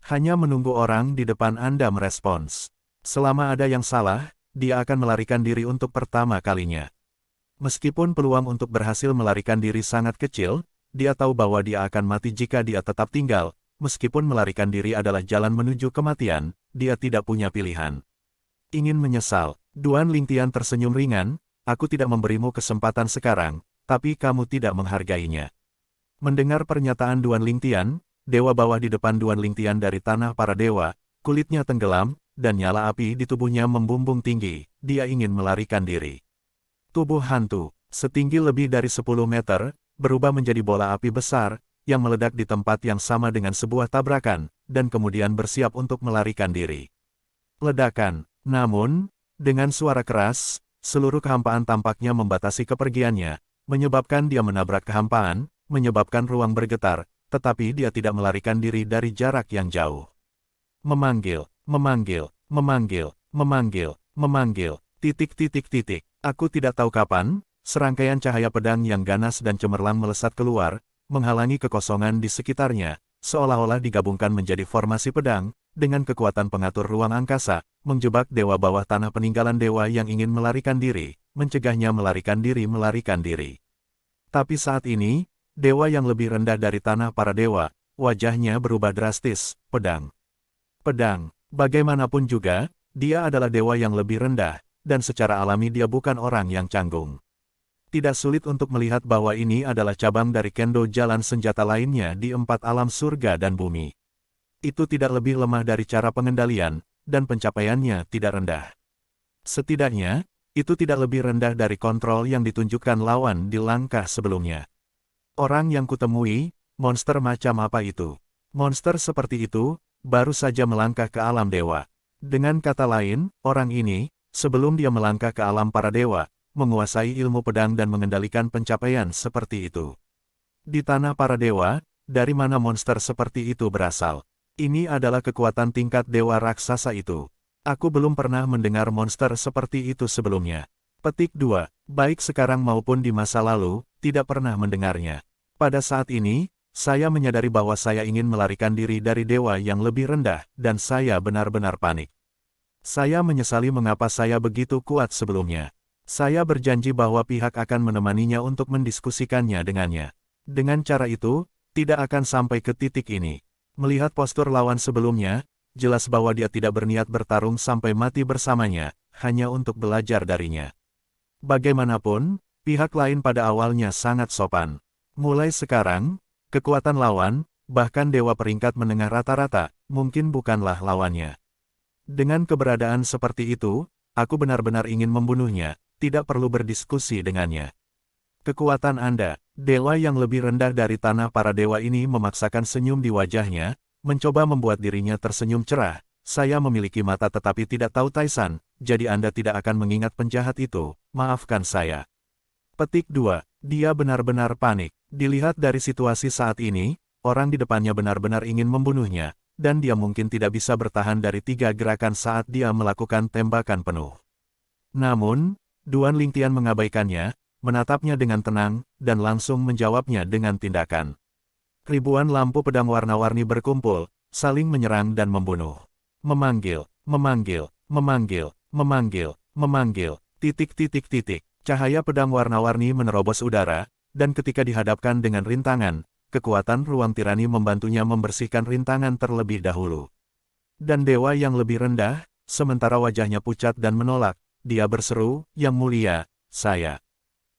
Hanya menunggu orang di depan Anda merespons. Selama ada yang salah, dia akan melarikan diri untuk pertama kalinya. Meskipun peluang untuk berhasil melarikan diri sangat kecil, dia tahu bahwa dia akan mati jika dia tetap tinggal. Meskipun melarikan diri adalah jalan menuju kematian, dia tidak punya pilihan. Ingin menyesal, Duan Lingtian tersenyum ringan, aku tidak memberimu kesempatan sekarang, tapi kamu tidak menghargainya. Mendengar pernyataan Duan Lingtian, dewa bawah di depan Duan Lingtian dari tanah para dewa, kulitnya tenggelam, dan nyala api di tubuhnya membumbung tinggi, dia ingin melarikan diri. Tubuh hantu, setinggi lebih dari 10 meter, berubah menjadi bola api besar, yang meledak di tempat yang sama dengan sebuah tabrakan, dan kemudian bersiap untuk melarikan diri. Ledakan, namun, dengan suara keras, seluruh kehampaan tampaknya membatasi kepergiannya, menyebabkan dia menabrak kehampaan, menyebabkan ruang bergetar, tetapi dia tidak melarikan diri dari jarak yang jauh. Memanggil. Memanggil, memanggil, memanggil, memanggil, titik. Aku tidak tahu kapan, serangkaian cahaya pedang yang ganas dan cemerlang melesat keluar, menghalangi kekosongan di sekitarnya, seolah-olah digabungkan menjadi formasi pedang, dengan kekuatan pengatur ruang angkasa, menjebak dewa bawah tanah peninggalan dewa yang ingin melarikan diri, mencegahnya melarikan diri. Tapi saat ini, dewa yang lebih rendah dari tanah para dewa, wajahnya berubah drastis, pedang. Bagaimanapun juga, dia adalah dewa yang lebih rendah, dan secara alami dia bukan orang yang canggung. Tidak sulit untuk melihat bahwa ini adalah cabang dari kendo jalan senjata lainnya di 4 alam surga dan bumi. Itu tidak lebih lemah dari cara pengendalian, dan pencapaiannya tidak rendah. Setidaknya, itu tidak lebih rendah dari kontrol yang ditunjukkan lawan di langkah sebelumnya. Orang yang kutemui, monster macam apa itu? Monster seperti itu, baru saja melangkah ke alam dewa. Dengan kata lain, orang ini, sebelum dia melangkah ke alam para dewa, menguasai ilmu pedang dan mengendalikan pencapaian seperti itu. Di tanah para dewa, dari mana monster seperti itu berasal? Ini adalah kekuatan tingkat dewa raksasa itu. Aku belum pernah mendengar monster seperti itu sebelumnya. Petik 2. Baik sekarang maupun di masa lalu, tidak pernah mendengarnya. Pada saat ini, saya menyadari bahwa saya ingin melarikan diri dari dewa yang lebih rendah, dan saya benar-benar panik. Saya menyesali mengapa saya begitu kuat sebelumnya. Saya berjanji bahwa pihak akan menemaninya untuk mendiskusikannya dengannya. Dengan cara itu, tidak akan sampai ke titik ini. Melihat postur lawan sebelumnya, jelas bahwa dia tidak berniat bertarung sampai mati bersamanya, hanya untuk belajar darinya. Bagaimanapun, pihak lain pada awalnya sangat sopan. Mulai sekarang, kekuatan lawan, bahkan dewa peringkat menengah rata-rata, mungkin bukanlah lawannya. Dengan keberadaan seperti itu, aku benar-benar ingin membunuhnya, tidak perlu berdiskusi dengannya. Kekuatan Anda, dewa yang lebih rendah dari tanah para dewa ini memaksakan senyum di wajahnya, mencoba membuat dirinya tersenyum cerah. Saya memiliki mata tetapi tidak tahu Taisan, jadi Anda tidak akan mengingat penjahat itu, maafkan saya. Petik 2. Dia benar-benar panik. Dilihat dari situasi saat ini, orang di depannya benar-benar ingin membunuhnya, dan dia mungkin tidak bisa bertahan dari 3 gerakan saat dia melakukan tembakan penuh. Namun, Duan Lingtian mengabaikannya, menatapnya dengan tenang, dan langsung menjawabnya dengan tindakan. Ribuan lampu pedang warna-warni berkumpul, saling menyerang dan membunuh. Memanggil, memanggil, memanggil, memanggil, memanggil, titik. Cahaya pedang warna-warni menerobos udara, dan ketika dihadapkan dengan rintangan, kekuatan ruang tirani membantunya membersihkan rintangan terlebih dahulu. Dan dewa yang lebih rendah, sementara wajahnya pucat dan menolak, dia berseru, "Yang mulia, saya."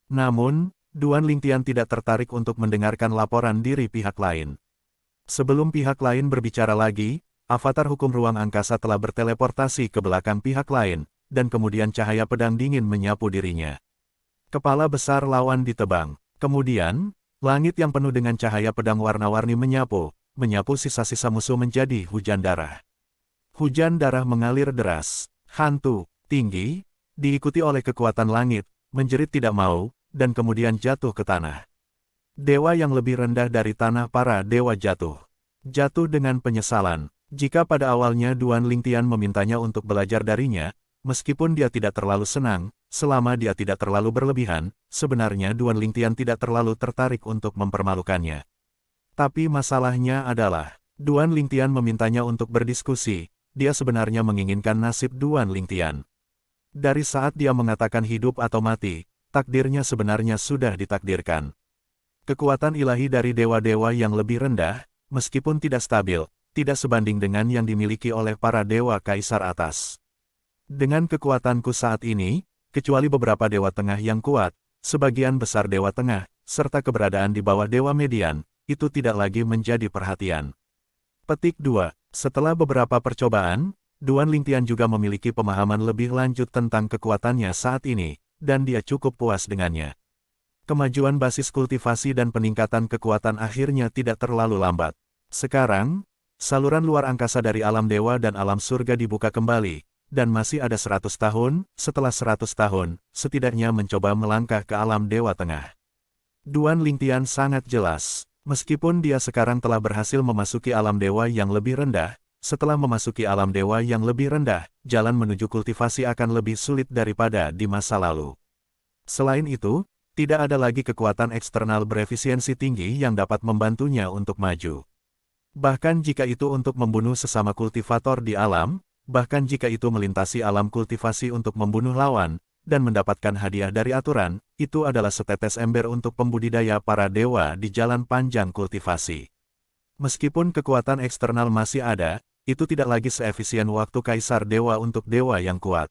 Namun, Duan Lingtian tidak tertarik untuk mendengarkan laporan diri pihak lain. Sebelum pihak lain berbicara lagi, avatar hukum ruang angkasa telah berteleportasi ke belakang pihak lain, dan kemudian cahaya pedang dingin menyapu dirinya. Kepala besar lawan ditebang. Kemudian, langit yang penuh dengan cahaya pedang warna-warni menyapu sisa-sisa musuh menjadi hujan darah. Hujan darah mengalir deras, hantu, tinggi, diikuti oleh kekuatan langit, menjerit tidak mau, dan kemudian jatuh ke tanah. Dewa yang lebih rendah dari tanah para dewa jatuh. Jatuh dengan penyesalan. Jika pada awalnya Duan Lingtian memintanya untuk belajar darinya, meskipun dia tidak terlalu senang, selama dia tidak terlalu berlebihan, sebenarnya Duan Lingtian tidak terlalu tertarik untuk mempermalukannya. Tapi masalahnya adalah, Duan Lingtian memintanya untuk berdiskusi, dia sebenarnya menginginkan nasib Duan Lingtian. Dari saat dia mengatakan hidup atau mati, takdirnya sebenarnya sudah ditakdirkan. Kekuatan ilahi dari dewa-dewa yang lebih rendah, meskipun tidak stabil, tidak sebanding dengan yang dimiliki oleh para dewa kaisar atas. Dengan kekuatanku saat ini, kecuali beberapa dewa tengah yang kuat, sebagian besar dewa tengah, serta keberadaan di bawah dewa median, itu tidak lagi menjadi perhatian. Petik 2. Setelah beberapa percobaan, Duan Lingtian juga memiliki pemahaman lebih lanjut tentang kekuatannya saat ini, dan dia cukup puas dengannya. Kemajuan basis kultivasi dan peningkatan kekuatan akhirnya tidak terlalu lambat. Sekarang, saluran luar angkasa dari alam dewa dan alam surga dibuka kembali, dan masih ada 100 tahun, setelah 100 tahun, setidaknya mencoba melangkah ke alam Dewa Tengah. Duan Lingtian sangat jelas, meskipun dia sekarang telah berhasil memasuki alam dewa yang lebih rendah, setelah memasuki alam dewa yang lebih rendah, jalan menuju kultivasi akan lebih sulit daripada di masa lalu. Selain itu, tidak ada lagi kekuatan eksternal berefisiensi tinggi yang dapat membantunya untuk maju. Bahkan jika itu untuk membunuh sesama kultivator di alam, bahkan jika itu melintasi alam kultivasi untuk membunuh lawan, dan mendapatkan hadiah dari aturan, itu adalah setetes ember untuk pembudidaya para dewa di jalan panjang kultivasi. Meskipun kekuatan eksternal masih ada, itu tidak lagi seefisien waktu kaisar dewa untuk dewa yang kuat.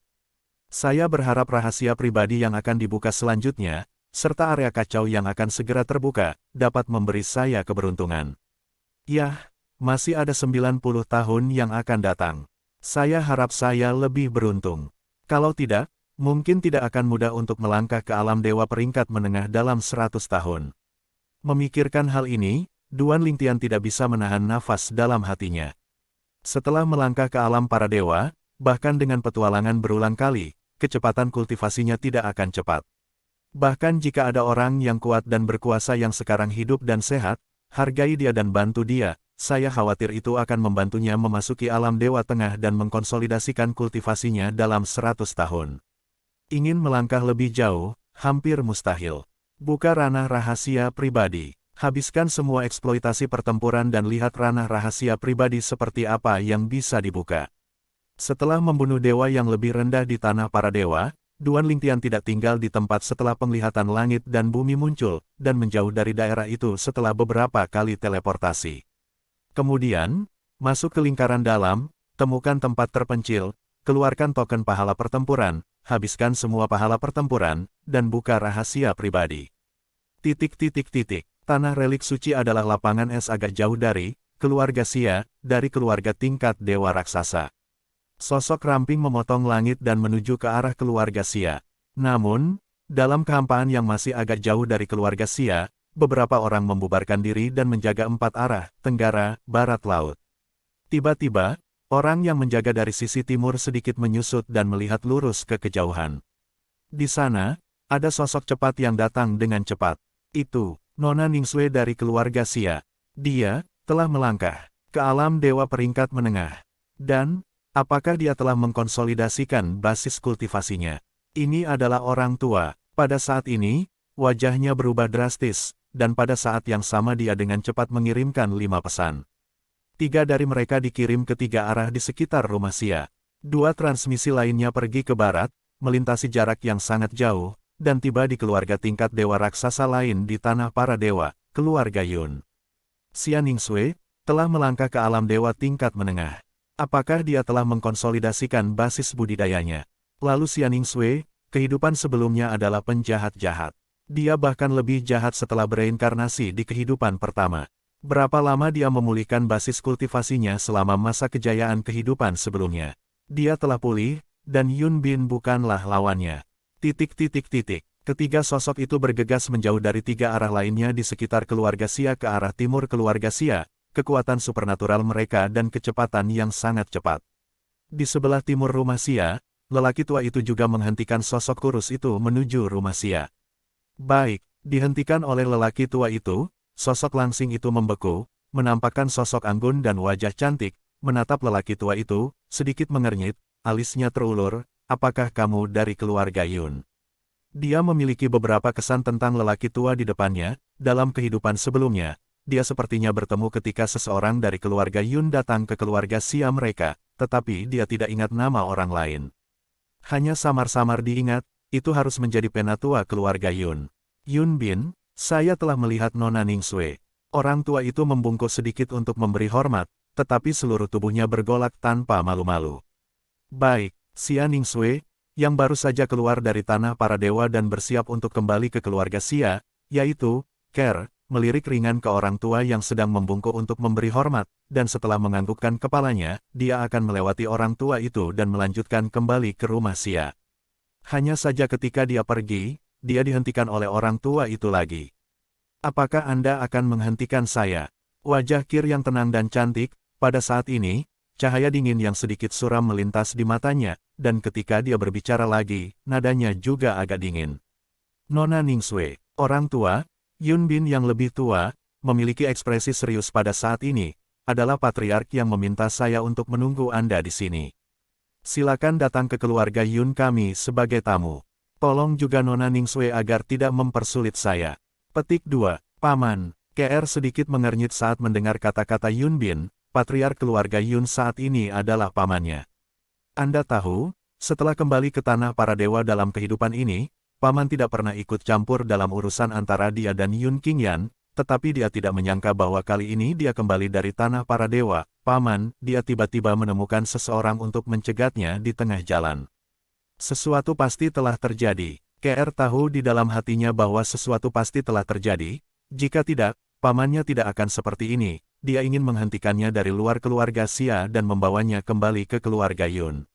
Saya berharap rahasia pribadi yang akan dibuka selanjutnya, serta area kacau yang akan segera terbuka, dapat memberi saya keberuntungan. Yah, masih ada 90 tahun yang akan datang. Saya harap saya lebih beruntung. Kalau tidak, mungkin tidak akan mudah untuk melangkah ke alam dewa peringkat menengah dalam 100 tahun. Memikirkan hal ini, Duan Lingtian tidak bisa menahan nafas dalam hatinya. Setelah melangkah ke alam para dewa, bahkan dengan petualangan berulang kali, kecepatan kultivasinya tidak akan cepat. Bahkan jika ada orang yang kuat dan berkuasa yang sekarang hidup dan sehat, hargai dia dan bantu dia. Saya khawatir itu akan membantunya memasuki alam Dewa Tengah dan mengkonsolidasikan kultivasinya dalam 100 tahun. Ingin melangkah lebih jauh, hampir mustahil. Buka ranah rahasia pribadi. Habiskan semua eksploitasi pertempuran dan lihat ranah rahasia pribadi seperti apa yang bisa dibuka. Setelah membunuh dewa yang lebih rendah di tanah para dewa, Duan Lingtian tidak tinggal di tempat setelah penglihatan langit dan bumi muncul, dan menjauh dari daerah itu setelah beberapa kali teleportasi. Kemudian, masuk ke lingkaran dalam, temukan tempat terpencil, keluarkan token pahala pertempuran, habiskan semua pahala pertempuran, dan buka rahasia pribadi. Tanah relik suci adalah lapangan es agak jauh dari keluarga Xia, dari keluarga tingkat dewa raksasa. Sosok ramping memotong langit dan menuju ke arah keluarga Xia. Namun, dalam kehampaan yang masih agak jauh dari keluarga Xia, beberapa orang membubarkan diri dan menjaga 4 arah, tenggara, barat laut. Tiba-tiba, Orang yang menjaga dari sisi timur sedikit menyusut dan melihat lurus ke kejauhan. Di sana, ada sosok cepat yang datang dengan cepat. Itu, Nona Ningsue dari keluarga Xia. Dia telah melangkah ke alam dewa peringkat menengah. Dan, apakah dia telah mengkonsolidasikan basis kultivasinya? Ini adalah orang tua. Pada saat ini, wajahnya berubah drastis, dan pada saat yang sama dia dengan cepat mengirimkan 5 pesan. 3 dari mereka dikirim ke 3 arah di sekitar rumah Xia. 2 transmisi lainnya pergi ke barat, melintasi jarak yang sangat jauh, dan tiba di keluarga tingkat dewa raksasa lain di tanah para dewa, keluarga Yun. Xia Ningsue telah melangkah ke alam dewa tingkat menengah. Apakah dia telah mengkonsolidasikan basis budidayanya? Lalu Xia Ningsue, kehidupan sebelumnya adalah penjahat-jahat. Dia bahkan lebih jahat setelah bereinkarnasi di kehidupan pertama. Berapa lama dia memulihkan basis kultivasinya selama masa kejayaan kehidupan sebelumnya? Dia telah pulih, dan Yun Bin bukanlah lawannya. Ketiga sosok itu bergegas menjauh dari 3 arah lainnya di sekitar keluarga Xia ke arah timur keluarga Xia, kekuatan supernatural mereka dan kecepatan yang sangat cepat. Di sebelah timur rumah Xia, lelaki tua itu juga menghentikan sosok kurus itu menuju rumah Xia. Baik, dihentikan oleh lelaki tua itu. Sosok langsing itu membeku, menampakkan sosok anggun dan wajah cantik, menatap lelaki tua itu, sedikit mengernyit, alisnya terulur, apakah kamu dari keluarga Yun? Dia memiliki beberapa kesan tentang lelaki tua di depannya, dalam kehidupan sebelumnya, dia sepertinya bertemu ketika seseorang dari keluarga Yun datang ke keluarga Xia mereka, tetapi dia tidak ingat nama orang lain. Hanya samar-samar diingat, itu harus menjadi penatua keluarga Yun. Yun Bin, saya telah melihat Nona Ningsue. Orang tua itu membungkuk sedikit untuk memberi hormat, tetapi seluruh tubuhnya bergolak tanpa malu-malu. Baik, Xia Ningsue, yang baru saja keluar dari tanah para dewa dan bersiap untuk kembali ke keluarga Xia, yaitu, Ker, melirik ringan ke orang tua yang sedang membungkuk untuk memberi hormat, dan setelah menganggukkan kepalanya, dia akan melewati orang tua itu dan melanjutkan kembali ke rumah Xia. Hanya saja ketika dia pergi, dia dihentikan oleh orang tua itu lagi. Apakah Anda akan menghentikan saya? Wajah Kir yang tenang dan cantik, pada saat ini, cahaya dingin yang sedikit suram melintas di matanya, dan ketika dia berbicara lagi, nadanya juga agak dingin. Nona Ningsue, orang tua, Yun Bin yang lebih tua, memiliki ekspresi serius pada saat ini, adalah patriark yang meminta saya untuk menunggu Anda di sini. Silakan datang ke keluarga Yun kami sebagai tamu. Tolong juga Nona Ningsue agar tidak mempersulit saya. Petik 2. Paman, KR sedikit mengernyit saat mendengar kata-kata Yun Bin, patriark keluarga Yun saat ini adalah pamannya. Anda tahu, setelah kembali ke tanah para dewa dalam kehidupan ini, paman tidak pernah ikut campur dalam urusan antara dia dan Yun Qingyan, tetapi dia tidak menyangka bahwa kali ini dia kembali dari tanah para dewa. Paman, dia tiba-tiba menemukan seseorang untuk mencegatnya di tengah jalan. Sesuatu pasti telah terjadi. KR tahu di dalam hatinya bahwa sesuatu pasti telah terjadi. Jika tidak, pamannya tidak akan seperti ini. Dia ingin menghentikannya dari luar keluarga Xia dan membawanya kembali ke keluarga Yun.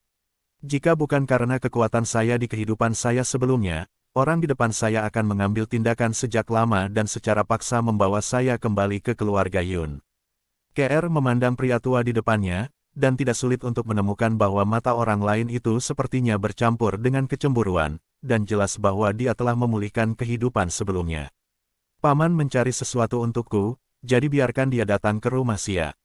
Jika bukan karena kekuatan saya di kehidupan saya sebelumnya, orang di depan saya akan mengambil tindakan sejak lama dan secara paksa membawa saya kembali ke keluarga Yun. KR memandang pria tua di depannya, dan tidak sulit untuk menemukan bahwa mata orang lain itu sepertinya bercampur dengan kecemburuan, dan jelas bahwa dia telah memulihkan kehidupan sebelumnya. Paman mencari sesuatu untukku, jadi biarkan dia datang ke rumah Xia.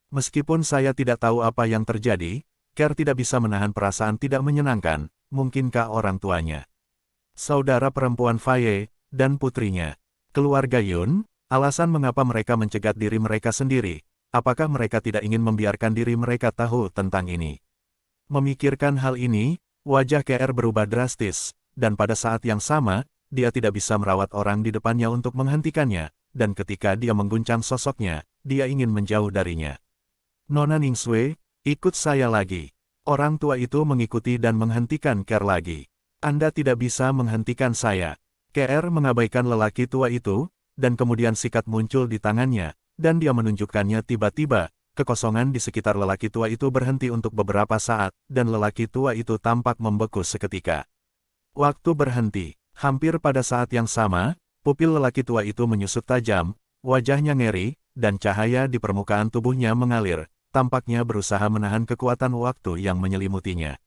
Meskipun saya tidak tahu apa yang terjadi, Ker tidak bisa menahan perasaan tidak menyenangkan, mungkinkah orang tuanya, saudara perempuan Faye, dan putrinya, keluarga Yun, alasan mengapa mereka mencegat diri mereka sendiri. Apakah mereka tidak ingin membiarkan diri mereka tahu tentang ini? Memikirkan hal ini, wajah KR berubah drastis, dan pada saat yang sama, dia tidak bisa merawat orang di depannya untuk menghentikannya, dan ketika dia mengguncang sosoknya, dia ingin menjauh darinya. Nona Ningsue, ikut saya lagi. Orang tua itu mengikuti dan menghentikan KR lagi. Anda tidak bisa menghentikan saya. KR mengabaikan lelaki tua itu, dan kemudian sikat muncul di tangannya, dan dia menunjukkannya tiba-tiba. Kekosongan di sekitar lelaki tua itu berhenti untuk beberapa saat, dan lelaki tua itu tampak membeku seketika. Waktu berhenti. Hampir pada saat yang sama, pupil lelaki tua itu menyusut tajam, wajahnya ngeri, dan cahaya di permukaan tubuhnya mengalir. tampaknya berusaha menahan kekuatan waktu yang menyelimutinya.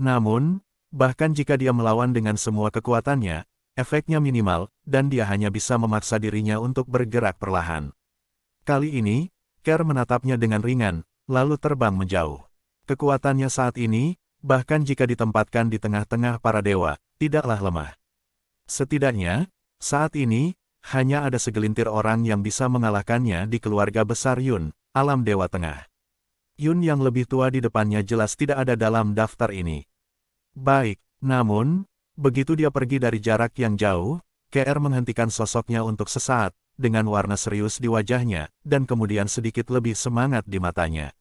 Namun, bahkan jika dia melawan dengan semua kekuatannya, efeknya minimal, dan dia hanya bisa memaksa dirinya untuk bergerak perlahan. Kali ini, Kerr menatapnya dengan ringan, lalu terbang menjauh. Kekuatannya saat ini, bahkan jika ditempatkan di tengah-tengah para dewa, tidaklah lemah. Setidaknya, saat ini, hanya ada segelintir orang yang bisa mengalahkannya di keluarga besar Yun, alam Dewa Tengah. Yun yang lebih tua di depannya jelas tidak ada dalam daftar ini. Baik, namun, begitu dia pergi dari jarak yang jauh, KR menghentikan sosoknya untuk sesaat, dengan warna serius di wajahnya, dan kemudian sedikit lebih semangat di matanya.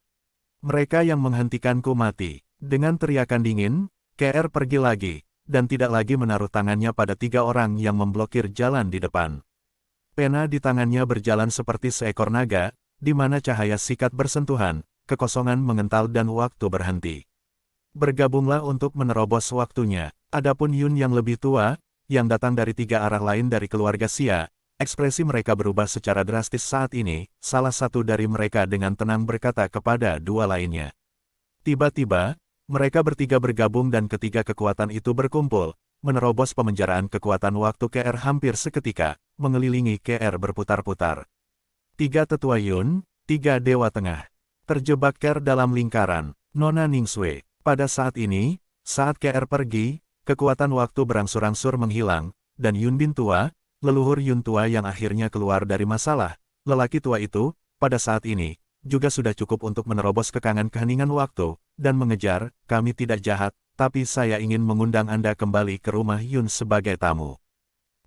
Mereka yang menghentikanku mati. Dengan teriakan dingin, KR pergi lagi, dan tidak lagi menaruh tangannya pada 3 orang yang memblokir jalan di depan. Pena di tangannya berjalan seperti seekor naga, di mana cahaya sikat bersentuhan, kekosongan mengental dan waktu berhenti. Bergabunglah untuk menerobos waktunya. Adapun Yun yang lebih tua, yang datang dari 3 arah lain dari keluarga Xia, ekspresi mereka berubah secara drastis saat ini. Salah satu dari mereka dengan tenang berkata kepada 2 lainnya. Tiba-tiba, mereka bertiga bergabung dan ketiga kekuatan itu berkumpul, menerobos pemenjaraan kekuatan waktu KR hampir seketika, mengelilingi KR berputar-putar. 3 tetua Yun, 3 dewa tengah. Terjebak KR dalam lingkaran, Nona Ningsue. Pada saat ini, saat KR pergi, kekuatan waktu berangsur-angsur menghilang, dan Yun bin tua, leluhur Yun tua yang akhirnya keluar dari masalah, lelaki tua itu, pada saat ini, juga sudah cukup untuk menerobos keheningan waktu, dan mengejar. Kami tidak jahat, tapi saya ingin mengundang Anda kembali ke rumah Yun sebagai tamu.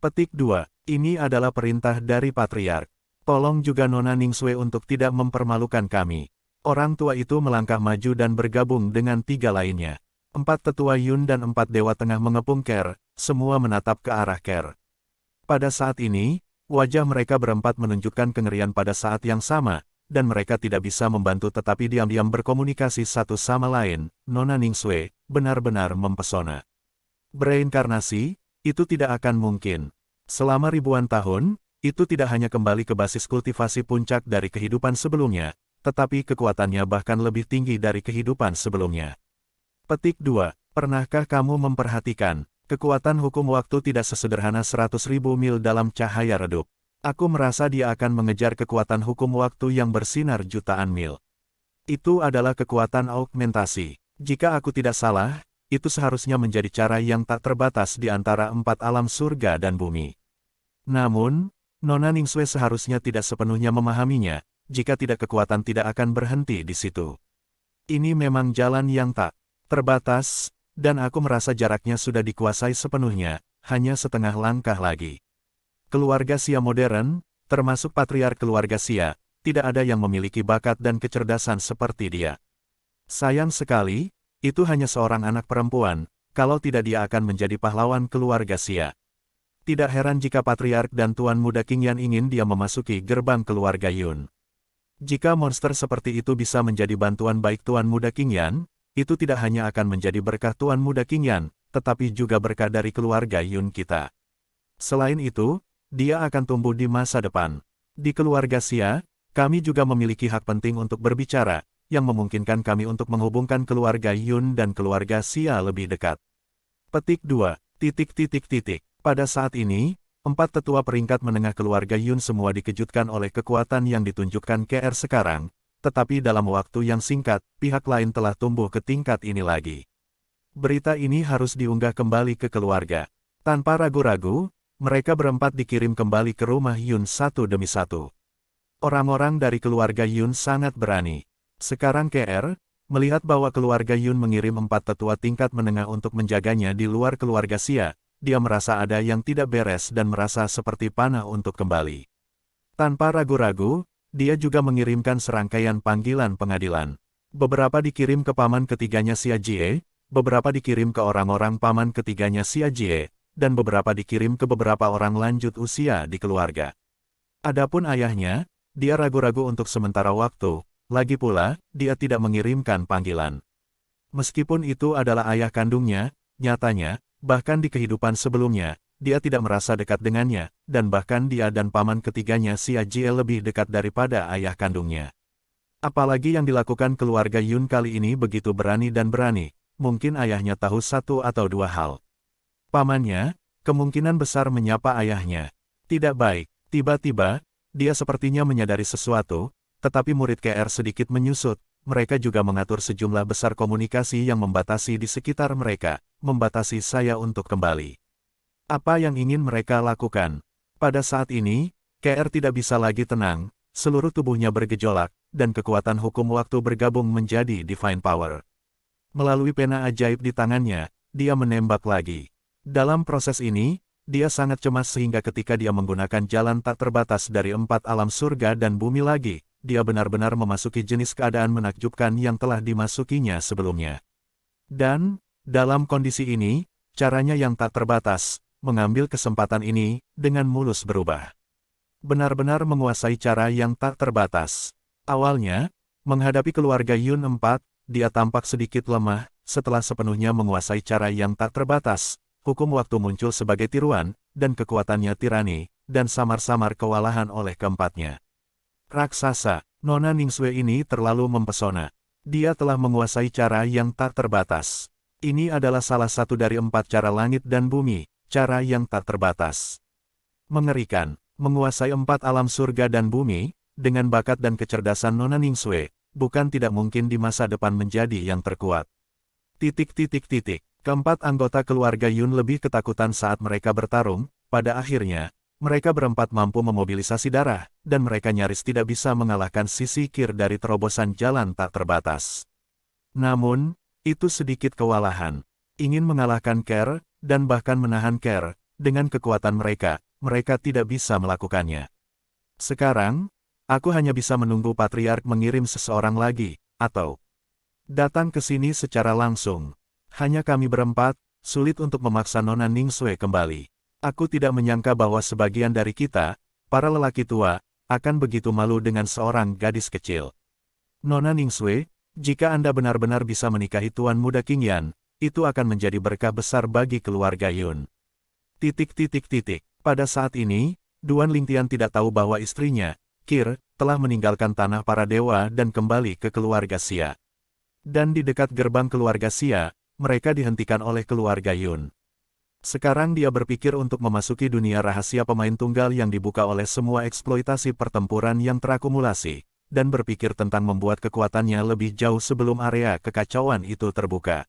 Petik 2. Ini adalah perintah dari Patriark. Tolong juga Nona Ningsue untuk tidak mempermalukan kami. Orang tua itu melangkah maju dan bergabung dengan 3 lainnya. 4 tetua Yun dan 4 dewa tengah mengepung Kerr, semua menatap ke arah Kerr. Pada saat ini, wajah mereka berempat menunjukkan kengerian pada saat yang sama, dan mereka tidak bisa membantu tetapi diam-diam berkomunikasi satu sama lain. Nona Ningsue benar-benar mempesona. Bereinkarnasi, itu tidak akan mungkin. Selama ribuan tahun, itu tidak hanya kembali ke basis kultivasi puncak dari kehidupan sebelumnya, tetapi kekuatannya bahkan lebih tinggi dari kehidupan sebelumnya. Petik 2. Pernahkah kamu memperhatikan, kekuatan hukum waktu tidak sesederhana 100.000 mil dalam cahaya redup? Aku merasa dia akan mengejar kekuatan hukum waktu yang bersinar jutaan mil. Itu adalah kekuatan augmentasi. Jika aku tidak salah, itu seharusnya menjadi cara yang tak terbatas di antara 4 alam surga dan bumi. Namun, Nona Ningsue seharusnya tidak sepenuhnya memahaminya, jika tidak kekuatan tidak akan berhenti di situ. Ini memang jalan yang tak terbatas, dan aku merasa jaraknya sudah dikuasai sepenuhnya, hanya setengah langkah lagi. Keluarga Xia modern, termasuk patriark keluarga Xia, tidak ada yang memiliki bakat dan kecerdasan seperti dia. Sayang sekali, itu hanya seorang anak perempuan, kalau tidak dia akan menjadi pahlawan keluarga Xia. Tidak heran jika patriark dan Tuan Muda Qingyan ingin dia memasuki gerbang keluarga Yun. Jika monster seperti itu bisa menjadi bantuan baik Tuan Muda Qingyan, itu tidak hanya akan menjadi berkah Tuan Muda Qingyan, tetapi juga berkah dari keluarga Yun kita. Selain itu, dia akan tumbuh di masa depan. Di keluarga Xia, kami juga memiliki hak penting untuk berbicara, yang memungkinkan kami untuk menghubungkan keluarga Yun dan keluarga Xia lebih dekat. Petik 2. Pada saat ini, 4 tetua peringkat menengah keluarga Yun semua dikejutkan oleh kekuatan yang ditunjukkan KR sekarang, tetapi dalam waktu yang singkat, pihak lain telah tumbuh ke tingkat ini lagi. Berita ini harus diunggah kembali ke keluarga. Tanpa ragu-ragu, mereka berempat dikirim kembali ke rumah Yun satu demi satu. Orang-orang dari keluarga Yun sangat berani. Sekarang KR, melihat bahwa keluarga Yun mengirim 4 tetua tingkat menengah untuk menjaganya di luar keluarga Xia, dia merasa ada yang tidak beres dan merasa seperti panah untuk kembali. Tanpa ragu-ragu, dia juga mengirimkan serangkaian panggilan pengadilan. Beberapa dikirim ke paman ketiganya Xia Jie, beberapa dikirim ke orang-orang paman ketiganya Xia Jie, dan beberapa dikirim ke beberapa orang lanjut usia di keluarga. Adapun ayahnya, dia ragu-ragu untuk sementara waktu, lagi pula, dia tidak mengirimkan panggilan. Meskipun itu adalah ayah kandungnya, nyatanya, bahkan di kehidupan sebelumnya, dia tidak merasa dekat dengannya, dan bahkan dia dan paman ketiganya Xia Jie lebih dekat daripada ayah kandungnya. Apalagi yang dilakukan keluarga Yun kali ini begitu berani dan berani, mungkin ayahnya tahu satu atau dua hal. Pamannya, kemungkinan besar menyapa ayahnya. Tidak baik, tiba-tiba, dia sepertinya menyadari sesuatu, tetapi murid KR sedikit menyusut, mereka juga mengatur sejumlah besar komunikasi yang membatasi di sekitar mereka, membatasi saya untuk kembali. Apa yang ingin mereka lakukan? Pada saat ini, KR tidak bisa lagi tenang, seluruh tubuhnya bergejolak, dan kekuatan hukum waktu bergabung menjadi Divine Power. Melalui pena ajaib di tangannya, dia menembak lagi. Dalam proses ini, dia sangat cemas sehingga ketika dia menggunakan jalan tak terbatas dari 4 alam surga dan bumi lagi, dia benar-benar memasuki jenis keadaan menakjubkan yang telah dimasukinya sebelumnya. Dan, dalam kondisi ini, caranya yang tak terbatas, mengambil kesempatan ini, dengan mulus berubah. Benar-benar menguasai cara yang tak terbatas. Awalnya, menghadapi keluarga Yun 4, dia tampak sedikit lemah, setelah sepenuhnya menguasai cara yang tak terbatas. Hukum waktu muncul sebagai tiruan, dan kekuatannya tirani, dan samar-samar kewalahan oleh keempatnya. Raksasa, Nona Ningsue ini terlalu mempesona. Dia telah menguasai cara yang tak terbatas. Ini adalah salah satu dari 4 cara langit dan bumi, cara yang tak terbatas. Mengerikan, menguasai 4 alam surga dan bumi, dengan bakat dan kecerdasan Nona Ningsue, bukan tidak mungkin di masa depan menjadi yang terkuat. Keempat anggota keluarga Yun lebih ketakutan saat mereka bertarung, pada akhirnya, mereka berempat mampu memobilisasi darah, dan mereka nyaris tidak bisa mengalahkan sisi kir dari terobosan jalan tak terbatas. Namun, itu sedikit kewalahan. Ingin mengalahkan Ker, dan bahkan menahan Ker, dengan kekuatan mereka tidak bisa melakukannya. Sekarang, aku hanya bisa menunggu Patriark mengirim seseorang lagi, atau datang ke sini secara langsung. Hanya kami berempat, sulit untuk memaksa Nona Ningsue kembali. Aku tidak menyangka bahwa sebagian dari kita, para lelaki tua, akan begitu malu dengan seorang gadis kecil. Nona Ningsue, jika Anda benar-benar bisa menikahi Tuan Muda King Yan, itu akan menjadi berkah besar bagi keluarga Yun. Pada saat ini, Duan Lingtian tidak tahu bahwa istrinya, Kir, telah meninggalkan tanah para dewa dan kembali ke keluarga Xia. Dan di dekat gerbang keluarga Xia, mereka dihentikan oleh keluarga Yun. Sekarang dia berpikir untuk memasuki dunia rahasia pemain tunggal yang dibuka oleh semua eksploitasi pertempuran yang terakumulasi, dan berpikir tentang membuat kekuatannya lebih jauh sebelum area kekacauan itu terbuka.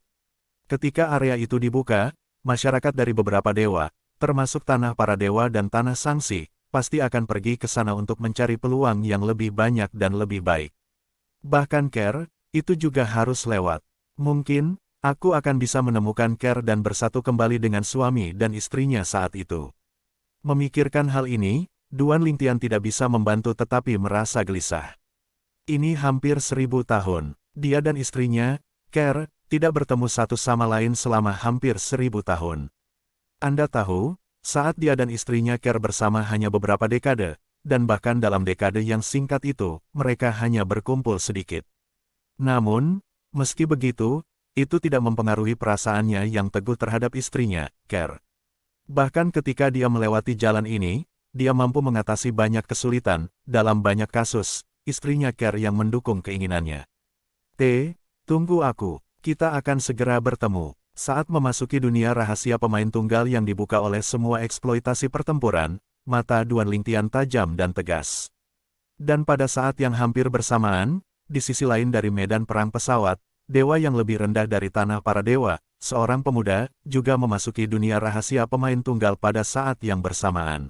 Ketika area itu dibuka, masyarakat dari beberapa dewa, termasuk tanah para dewa dan tanah sangsi, pasti akan pergi ke sana untuk mencari peluang yang lebih banyak dan lebih baik. Bahkan Ker, itu juga harus lewat. Mungkin, aku akan bisa menemukan Ker dan bersatu kembali dengan suami dan istrinya saat itu. Memikirkan hal ini, Duan Lingtian tidak bisa membantu tetapi merasa gelisah. Ini hampir 1000 tahun. Dia dan istrinya, Ker, tidak bertemu satu sama lain selama hampir 1000 tahun. Anda tahu, saat dia dan istrinya Ker bersama hanya beberapa dekade, dan bahkan dalam dekade yang singkat itu, mereka hanya berkumpul sedikit. Namun, meski begitu, itu tidak mempengaruhi perasaannya yang teguh terhadap istrinya, Ker. Bahkan ketika dia melewati jalan ini, dia mampu mengatasi banyak kesulitan, dalam banyak kasus, istrinya Ker yang mendukung keinginannya. Tunggu aku, kita akan segera bertemu. Saat memasuki dunia rahasia pemain tunggal yang dibuka oleh semua eksploitasi pertempuran, mata Duan Lingtian tajam dan tegas. Dan pada saat yang hampir bersamaan, di sisi lain dari medan perang pesawat, dewa yang lebih rendah dari tanah para dewa, seorang pemuda, juga memasuki dunia rahasia pemain tunggal pada saat yang bersamaan.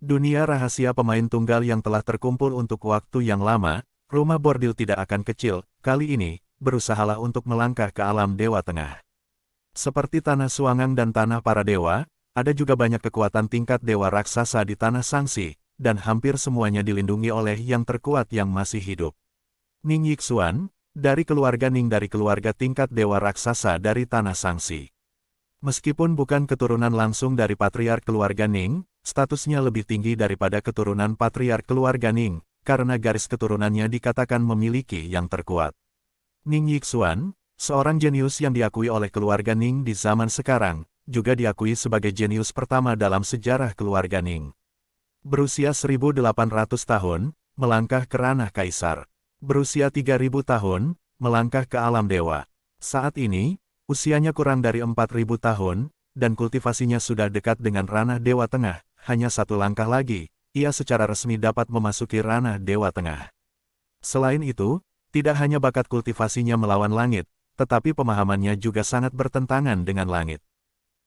Dunia rahasia pemain tunggal yang telah terkumpul untuk waktu yang lama, rumah bordil tidak akan kecil, kali ini, berusahalah untuk melangkah ke alam Dewa Tengah. Seperti tanah Suangang dan tanah para dewa, ada juga banyak kekuatan tingkat dewa raksasa di tanah Sangsi, dan hampir semuanya dilindungi oleh yang terkuat yang masih hidup. Ning Yixuan, dari keluarga Ning dari keluarga tingkat dewa raksasa dari tanah Sangsi. Meskipun bukan keturunan langsung dari patriark keluarga Ning, statusnya lebih tinggi daripada keturunan patriark keluarga Ning, karena garis keturunannya dikatakan memiliki yang terkuat. Ning Yixuan, seorang jenius yang diakui oleh keluarga Ning di zaman sekarang, juga diakui sebagai jenius pertama dalam sejarah keluarga Ning. Berusia 1800 tahun, melangkah ke ranah kaisar. berusia 3.000 tahun, melangkah ke alam dewa. Saat ini, usianya kurang dari 4.000 tahun, dan kultivasinya sudah dekat dengan ranah Dewa Tengah. Hanya satu langkah lagi, ia secara resmi dapat memasuki ranah Dewa Tengah. Selain itu, tidak hanya bakat kultivasinya melawan langit, tetapi pemahamannya juga sangat bertentangan dengan langit.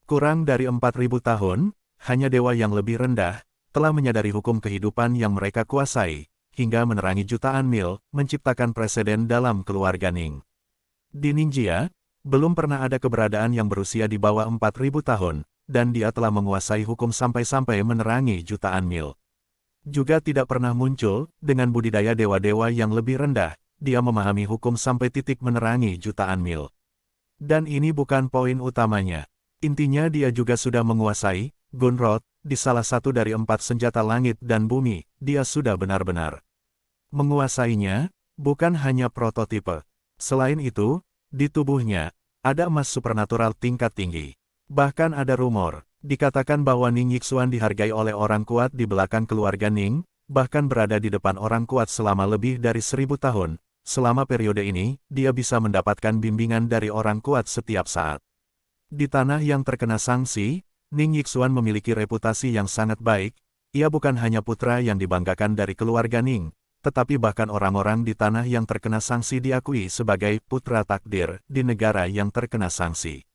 Kurang dari 4.000 tahun, hanya dewa yang lebih rendah, telah menyadari hukum kehidupan yang mereka kuasai, hingga menerangi jutaan mil, menciptakan preseden dalam keluarga Ning. Di Ninjia, belum pernah ada keberadaan yang berusia di bawah 4.000 tahun, dan dia telah menguasai hukum sampai-sampai menerangi jutaan mil. Juga tidak pernah muncul, dengan budidaya dewa-dewa yang lebih rendah, dia memahami hukum sampai titik menerangi jutaan mil. Dan ini bukan poin utamanya. Intinya dia juga sudah menguasai, Gunrod, di salah satu dari 4 senjata langit dan bumi, dia sudah benar-benar menguasainya, bukan hanya prototipe. Selain itu, di tubuhnya, ada emas supernatural tingkat tinggi. Bahkan ada rumor, dikatakan bahwa Ning Yixuan dihargai oleh orang kuat di belakang keluarga Ning, bahkan berada di depan orang kuat selama lebih dari 1.000 tahun. Selama periode ini, dia bisa mendapatkan bimbingan dari orang kuat setiap saat. Di tanah yang terkena sanksi, Ning Yixuan memiliki reputasi yang sangat baik. Ia bukan hanya putra yang dibanggakan dari keluarga Ning, tetapi bahkan orang-orang di tanah yang terkena sanksi diakui sebagai putra takdir di negara yang terkena sanksi.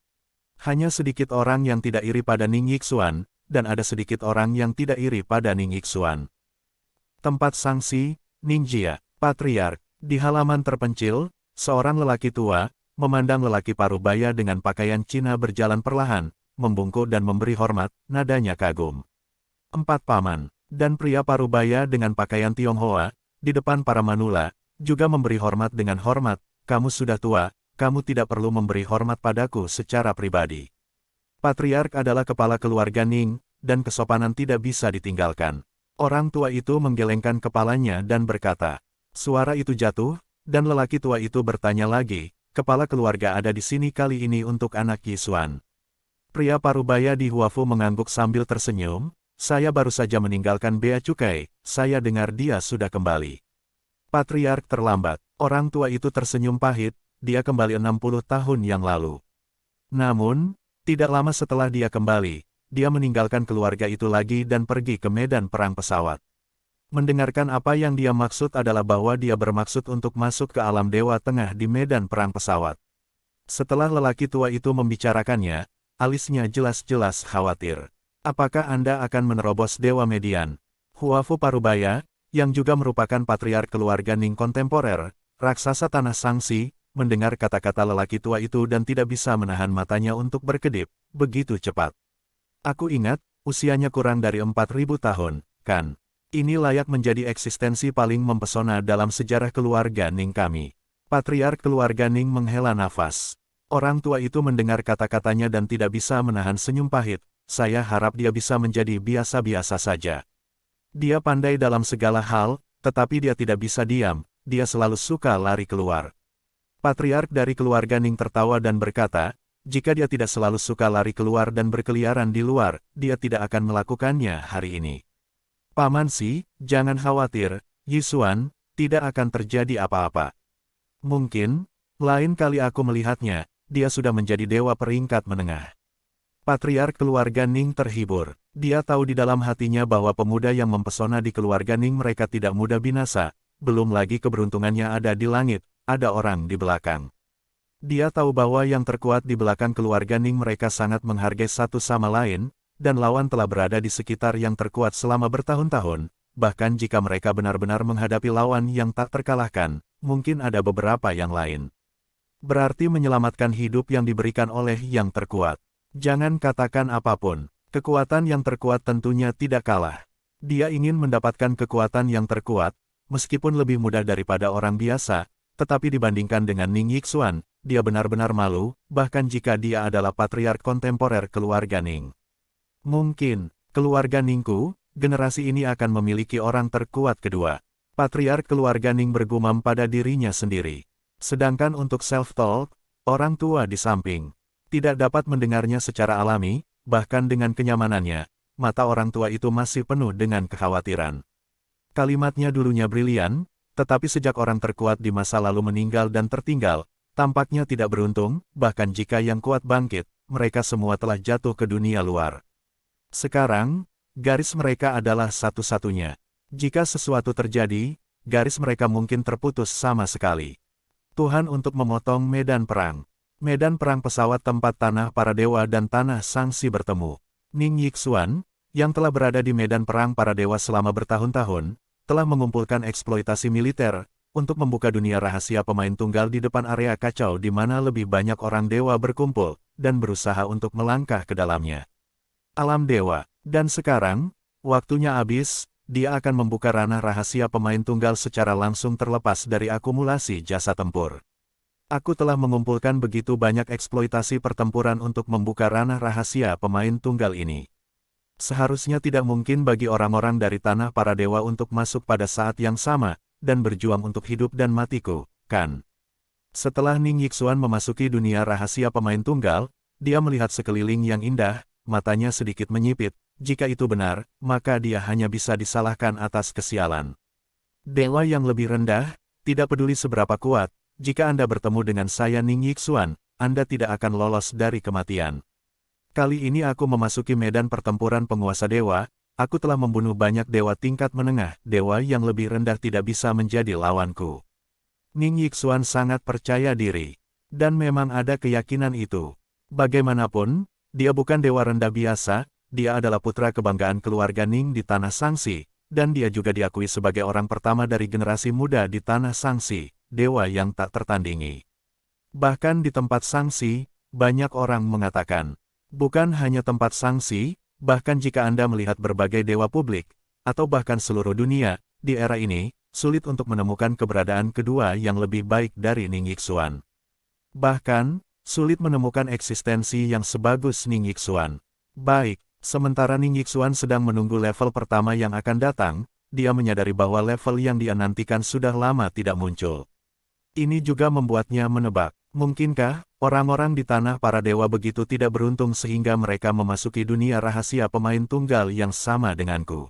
Hanya sedikit orang yang tidak iri pada Ning Yixuan, dan ada sedikit orang yang tidak iri pada Ning Yixuan. Tempat sanksi, Ninjia, Patriark. Di halaman terpencil, seorang lelaki tua, memandang lelaki parubaya dengan pakaian Cina berjalan perlahan, membungkuk dan memberi hormat, nadanya kagum. 4 paman, dan pria parubaya dengan pakaian Tionghoa, di depan para manula, juga memberi hormat dengan hormat, kamu sudah tua, kamu tidak perlu memberi hormat padaku secara pribadi. Patriark adalah kepala keluarga Ning, dan kesopanan tidak bisa ditinggalkan. Orang tua itu menggelengkan kepalanya dan berkata, suara itu jatuh, dan lelaki tua itu bertanya lagi, kepala keluarga ada di sini kali ini untuk anak Yixuan. Pria parubaya di Huafu mengangguk sambil tersenyum, saya baru saja meninggalkan bea cukai, saya dengar dia sudah kembali. Patriark terlambat, orang tua itu tersenyum pahit, dia kembali 60 tahun yang lalu. Namun, tidak lama setelah dia kembali, dia meninggalkan keluarga itu lagi dan pergi ke medan perang pesawat. Mendengarkan apa yang dia maksud adalah bahwa dia bermaksud untuk masuk ke alam Dewa Tengah di medan perang pesawat. Setelah lelaki tua itu membicarakannya, alisnya jelas-jelas khawatir. Apakah Anda akan menerobos Dewa Median? Huafu Parubaya, yang juga merupakan patriark keluarga Ning kontemporer, raksasa tanah sanksi, mendengar kata-kata lelaki tua itu dan tidak bisa menahan matanya untuk berkedip, begitu cepat. Aku ingat, usianya kurang dari 4.000 tahun, kan? Ini layak menjadi eksistensi paling mempesona dalam sejarah keluarga Ning kami. Patriark keluarga Ning menghela nafas. Orang tua itu mendengar kata-katanya dan tidak bisa menahan senyum pahit, saya harap dia bisa menjadi biasa-biasa saja. Dia pandai dalam segala hal, tetapi dia tidak bisa diam, dia selalu suka lari keluar. Patriark dari keluarga Ning tertawa dan berkata, jika dia tidak selalu suka lari keluar dan berkeliaran di luar, dia tidak akan melakukannya hari ini. Paman Si, jangan khawatir, Yixuan, tidak akan terjadi apa-apa. Mungkin, lain kali aku melihatnya, dia sudah menjadi dewa peringkat menengah. Patriark keluarga Ning terhibur. Dia tahu di dalam hatinya bahwa pemuda yang mempesona di keluarga Ning mereka tidak mudah binasa, belum lagi keberuntungannya ada di langit, ada orang di belakang. Dia tahu bahwa yang terkuat di belakang keluarga Ning mereka sangat menghargai satu sama lain, dan lawan telah berada di sekitar yang terkuat selama bertahun-tahun, bahkan jika mereka benar-benar menghadapi lawan yang tak terkalahkan, mungkin ada beberapa yang lain. Berarti menyelamatkan hidup yang diberikan oleh yang terkuat. Jangan katakan apapun, kekuatan yang terkuat tentunya tidak kalah. Dia ingin mendapatkan kekuatan yang terkuat, meskipun lebih mudah daripada orang biasa, tetapi dibandingkan dengan Ning Yixuan, dia benar-benar malu, bahkan jika dia adalah patriark kontemporer keluarga Ning. Mungkin, keluarga Ningku, generasi ini akan memiliki orang terkuat kedua. Patriark keluarga Ning bergumam pada dirinya sendiri. Sedangkan untuk self-talk, orang tua di samping tidak dapat mendengarnya secara alami, bahkan dengan kenyamanannya, mata orang tua itu masih penuh dengan kekhawatiran. Kalimatnya dulunya brilian, tetapi sejak orang terkuat di masa lalu meninggal dan tertinggal, tampaknya tidak beruntung, bahkan jika yang kuat bangkit, mereka semua telah jatuh ke dunia luar. Sekarang, garis mereka adalah satu-satunya. Jika sesuatu terjadi, garis mereka mungkin terputus sama sekali. Tuhan untuk memotong medan perang. Medan perang pesawat tempat tanah para dewa dan tanah sangsi bertemu. Ning Yixuan, yang telah berada di medan perang para dewa selama bertahun-tahun, telah mengumpulkan eksploitasi militer, untuk membuka dunia rahasia pemain tunggal di depan area kacau di mana lebih banyak orang dewa berkumpul, dan berusaha untuk melangkah ke dalamnya. Alam dewa, dan sekarang, waktunya habis, dia akan membuka ranah rahasia pemain tunggal secara langsung terlepas dari akumulasi jasa tempur. Aku telah mengumpulkan begitu banyak eksploitasi pertempuran untuk membuka ranah rahasia pemain tunggal ini. Seharusnya tidak mungkin bagi orang-orang dari tanah para dewa untuk masuk pada saat yang sama, dan berjuang untuk hidup dan matiku, kan? Setelah Ning Yixuan memasuki dunia rahasia pemain tunggal, dia melihat sekeliling yang indah, matanya sedikit menyipit. Jika itu benar, maka dia hanya bisa disalahkan atas kesialan. Dewa yang lebih rendah, tidak peduli seberapa kuat, jika Anda bertemu dengan saya Ning Yixuan, Anda tidak akan lolos dari kematian. Kali ini aku memasuki medan pertempuran penguasa dewa, aku telah membunuh banyak dewa tingkat menengah, dewa yang lebih rendah tidak bisa menjadi lawanku. Ning Yixuan sangat percaya diri. Dan memang ada keyakinan itu. Bagaimanapun, dia bukan dewa rendah biasa, dia adalah putra kebanggaan keluarga Ning di Tanah Sangsi, dan dia juga diakui sebagai orang pertama dari generasi muda di Tanah Sangsi, dewa yang tak tertandingi. Bahkan di tempat Sangsi, banyak orang mengatakan, bukan hanya tempat Sangsi, bahkan jika Anda melihat berbagai dewa publik, atau bahkan seluruh dunia, di era ini, sulit untuk menemukan keberadaan kedua yang lebih baik dari Ning Yixuan. Bahkan, sulit menemukan eksistensi yang sebagus Ning Yixuan. Baik, sementara Ning Yixuan sedang menunggu level pertama yang akan datang, dia menyadari bahwa level yang dia nantikan sudah lama tidak muncul. Ini juga membuatnya menebak, mungkinkah orang-orang di tanah para dewa begitu tidak beruntung sehingga mereka memasuki dunia rahasia pemain tunggal yang sama denganku.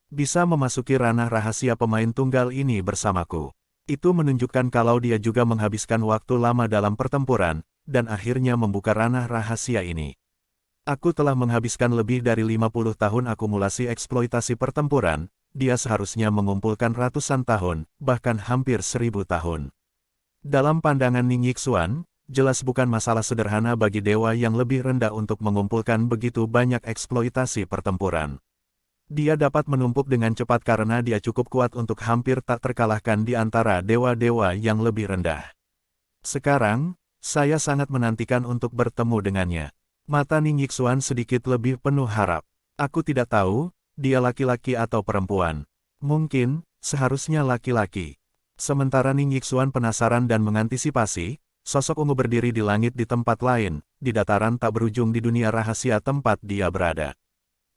Bisa memasuki ranah rahasia pemain tunggal ini bersamaku. Itu menunjukkan kalau dia juga menghabiskan waktu lama dalam pertempuran, dan akhirnya membuka ranah rahasia ini. Aku telah menghabiskan lebih dari 50 tahun akumulasi eksploitasi pertempuran, dia seharusnya mengumpulkan ratusan tahun, bahkan hampir 1000 tahun. Dalam pandangan Ning Yixuan, jelas bukan masalah sederhana bagi dewa yang lebih rendah untuk mengumpulkan begitu banyak eksploitasi pertempuran. Dia dapat menumpuk dengan cepat karena dia cukup kuat untuk hampir tak terkalahkan di antara dewa-dewa yang lebih rendah. Sekarang, saya sangat menantikan untuk bertemu dengannya. Mata Ning Yixuan sedikit lebih penuh harap. Aku tidak tahu, dia laki-laki atau perempuan. Mungkin, seharusnya laki-laki. Sementara Ning Yixuan penasaran dan mengantisipasi, sosok ungu berdiri di langit di tempat lain, di dataran tak berujung di dunia rahasia tempat dia berada.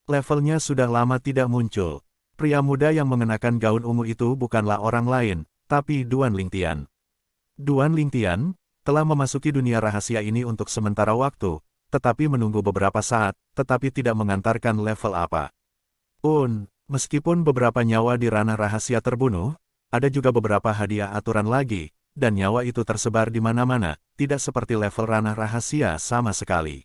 Levelnya sudah lama tidak muncul. Pria muda yang mengenakan gaun ungu itu bukanlah orang lain, tapi Duan Lingtian. Duan Lingtian telah memasuki dunia rahasia ini untuk sementara waktu, tetapi menunggu beberapa saat, tetapi tidak mengantarkan level apa. Meskipun beberapa nyawa di ranah rahasia terbunuh, ada juga beberapa hadiah aturan lagi, dan nyawa itu tersebar di mana-mana, tidak seperti level ranah rahasia sama sekali.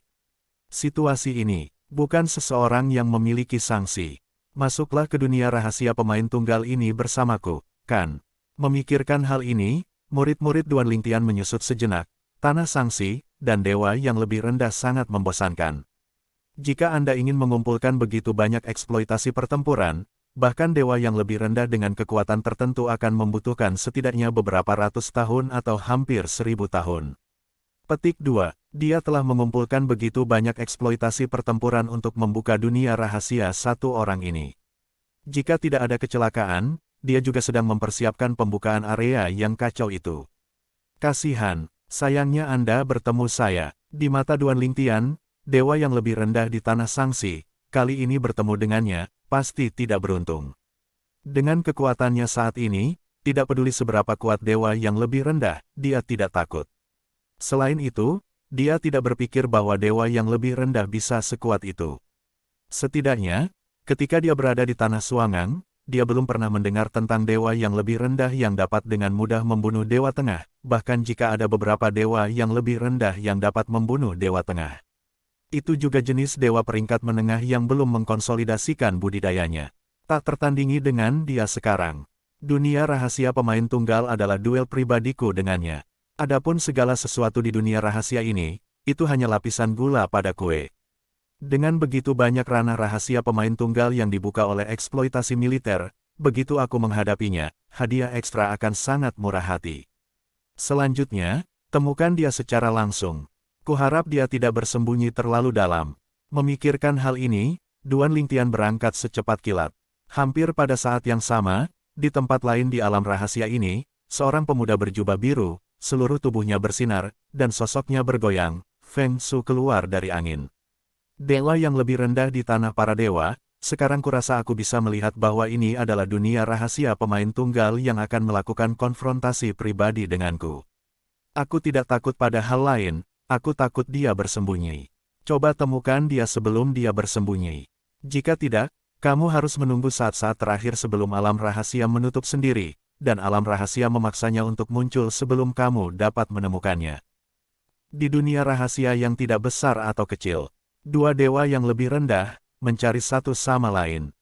Situasi ini, bukan seseorang yang memiliki sanksi. Masuklah ke dunia rahasia pemain tunggal ini bersamaku, kan? Memikirkan hal ini, murid-murid Duan Lingtian menyusut sejenak. Tanah Sangsi dan dewa yang lebih rendah sangat membosankan. Jika Anda ingin mengumpulkan begitu banyak eksploitasi pertempuran, bahkan dewa yang lebih rendah dengan kekuatan tertentu akan membutuhkan setidaknya beberapa ratus tahun atau hampir 1000 tahun. Petik 2. Dia telah mengumpulkan begitu banyak eksploitasi pertempuran untuk membuka dunia rahasia satu orang ini. Jika tidak ada kecelakaan, dia juga sedang mempersiapkan pembukaan area yang kacau itu. Kasihan, sayangnya Anda bertemu saya. Di mata Duan Lingtian, dewa yang lebih rendah di Tanah Sangsi, kali ini bertemu dengannya, pasti tidak beruntung. Dengan kekuatannya saat ini, tidak peduli seberapa kuat dewa yang lebih rendah, dia tidak takut. Selain itu, dia tidak berpikir bahwa dewa yang lebih rendah bisa sekuat itu. Setidaknya, ketika dia berada di Tanah Suangang, dia belum pernah mendengar tentang dewa yang lebih rendah yang dapat dengan mudah membunuh Dewa Tengah, bahkan jika ada beberapa dewa yang lebih rendah yang dapat membunuh Dewa Tengah. Itu juga jenis dewa peringkat menengah yang belum mengkonsolidasikan budidayanya. Tak tertandingi dengan dia sekarang. Dunia rahasia pemain tunggal adalah duel pribadiku dengannya. Adapun segala sesuatu di dunia rahasia ini, itu hanya lapisan gula pada kue. Dengan begitu banyak ranah rahasia pemain tunggal yang dibuka oleh eksploitasi militer, begitu aku menghadapinya, hadiah ekstra akan sangat murah hati. Selanjutnya, temukan dia secara langsung. Kuharap dia tidak bersembunyi terlalu dalam. Memikirkan hal ini, Duan Lingtian berangkat secepat kilat. Hampir pada saat yang sama, di tempat lain di alam rahasia ini, seorang pemuda berjubah biru, seluruh tubuhnya bersinar, dan sosoknya bergoyang. Feng Shu keluar dari angin. Dewa yang lebih rendah di tanah para dewa, sekarang kurasa aku bisa melihat bahwa ini adalah dunia rahasia pemain tunggal yang akan melakukan konfrontasi pribadi denganku. Aku tidak takut pada hal lain, aku takut dia bersembunyi. Coba temukan dia sebelum dia bersembunyi. Jika tidak, kamu harus menunggu saat-saat terakhir sebelum alam rahasia menutup sendiri, dan alam rahasia memaksanya untuk muncul sebelum kamu dapat menemukannya. Di dunia rahasia yang tidak besar atau kecil, dua dewa yang lebih rendah, mencari satu sama lain.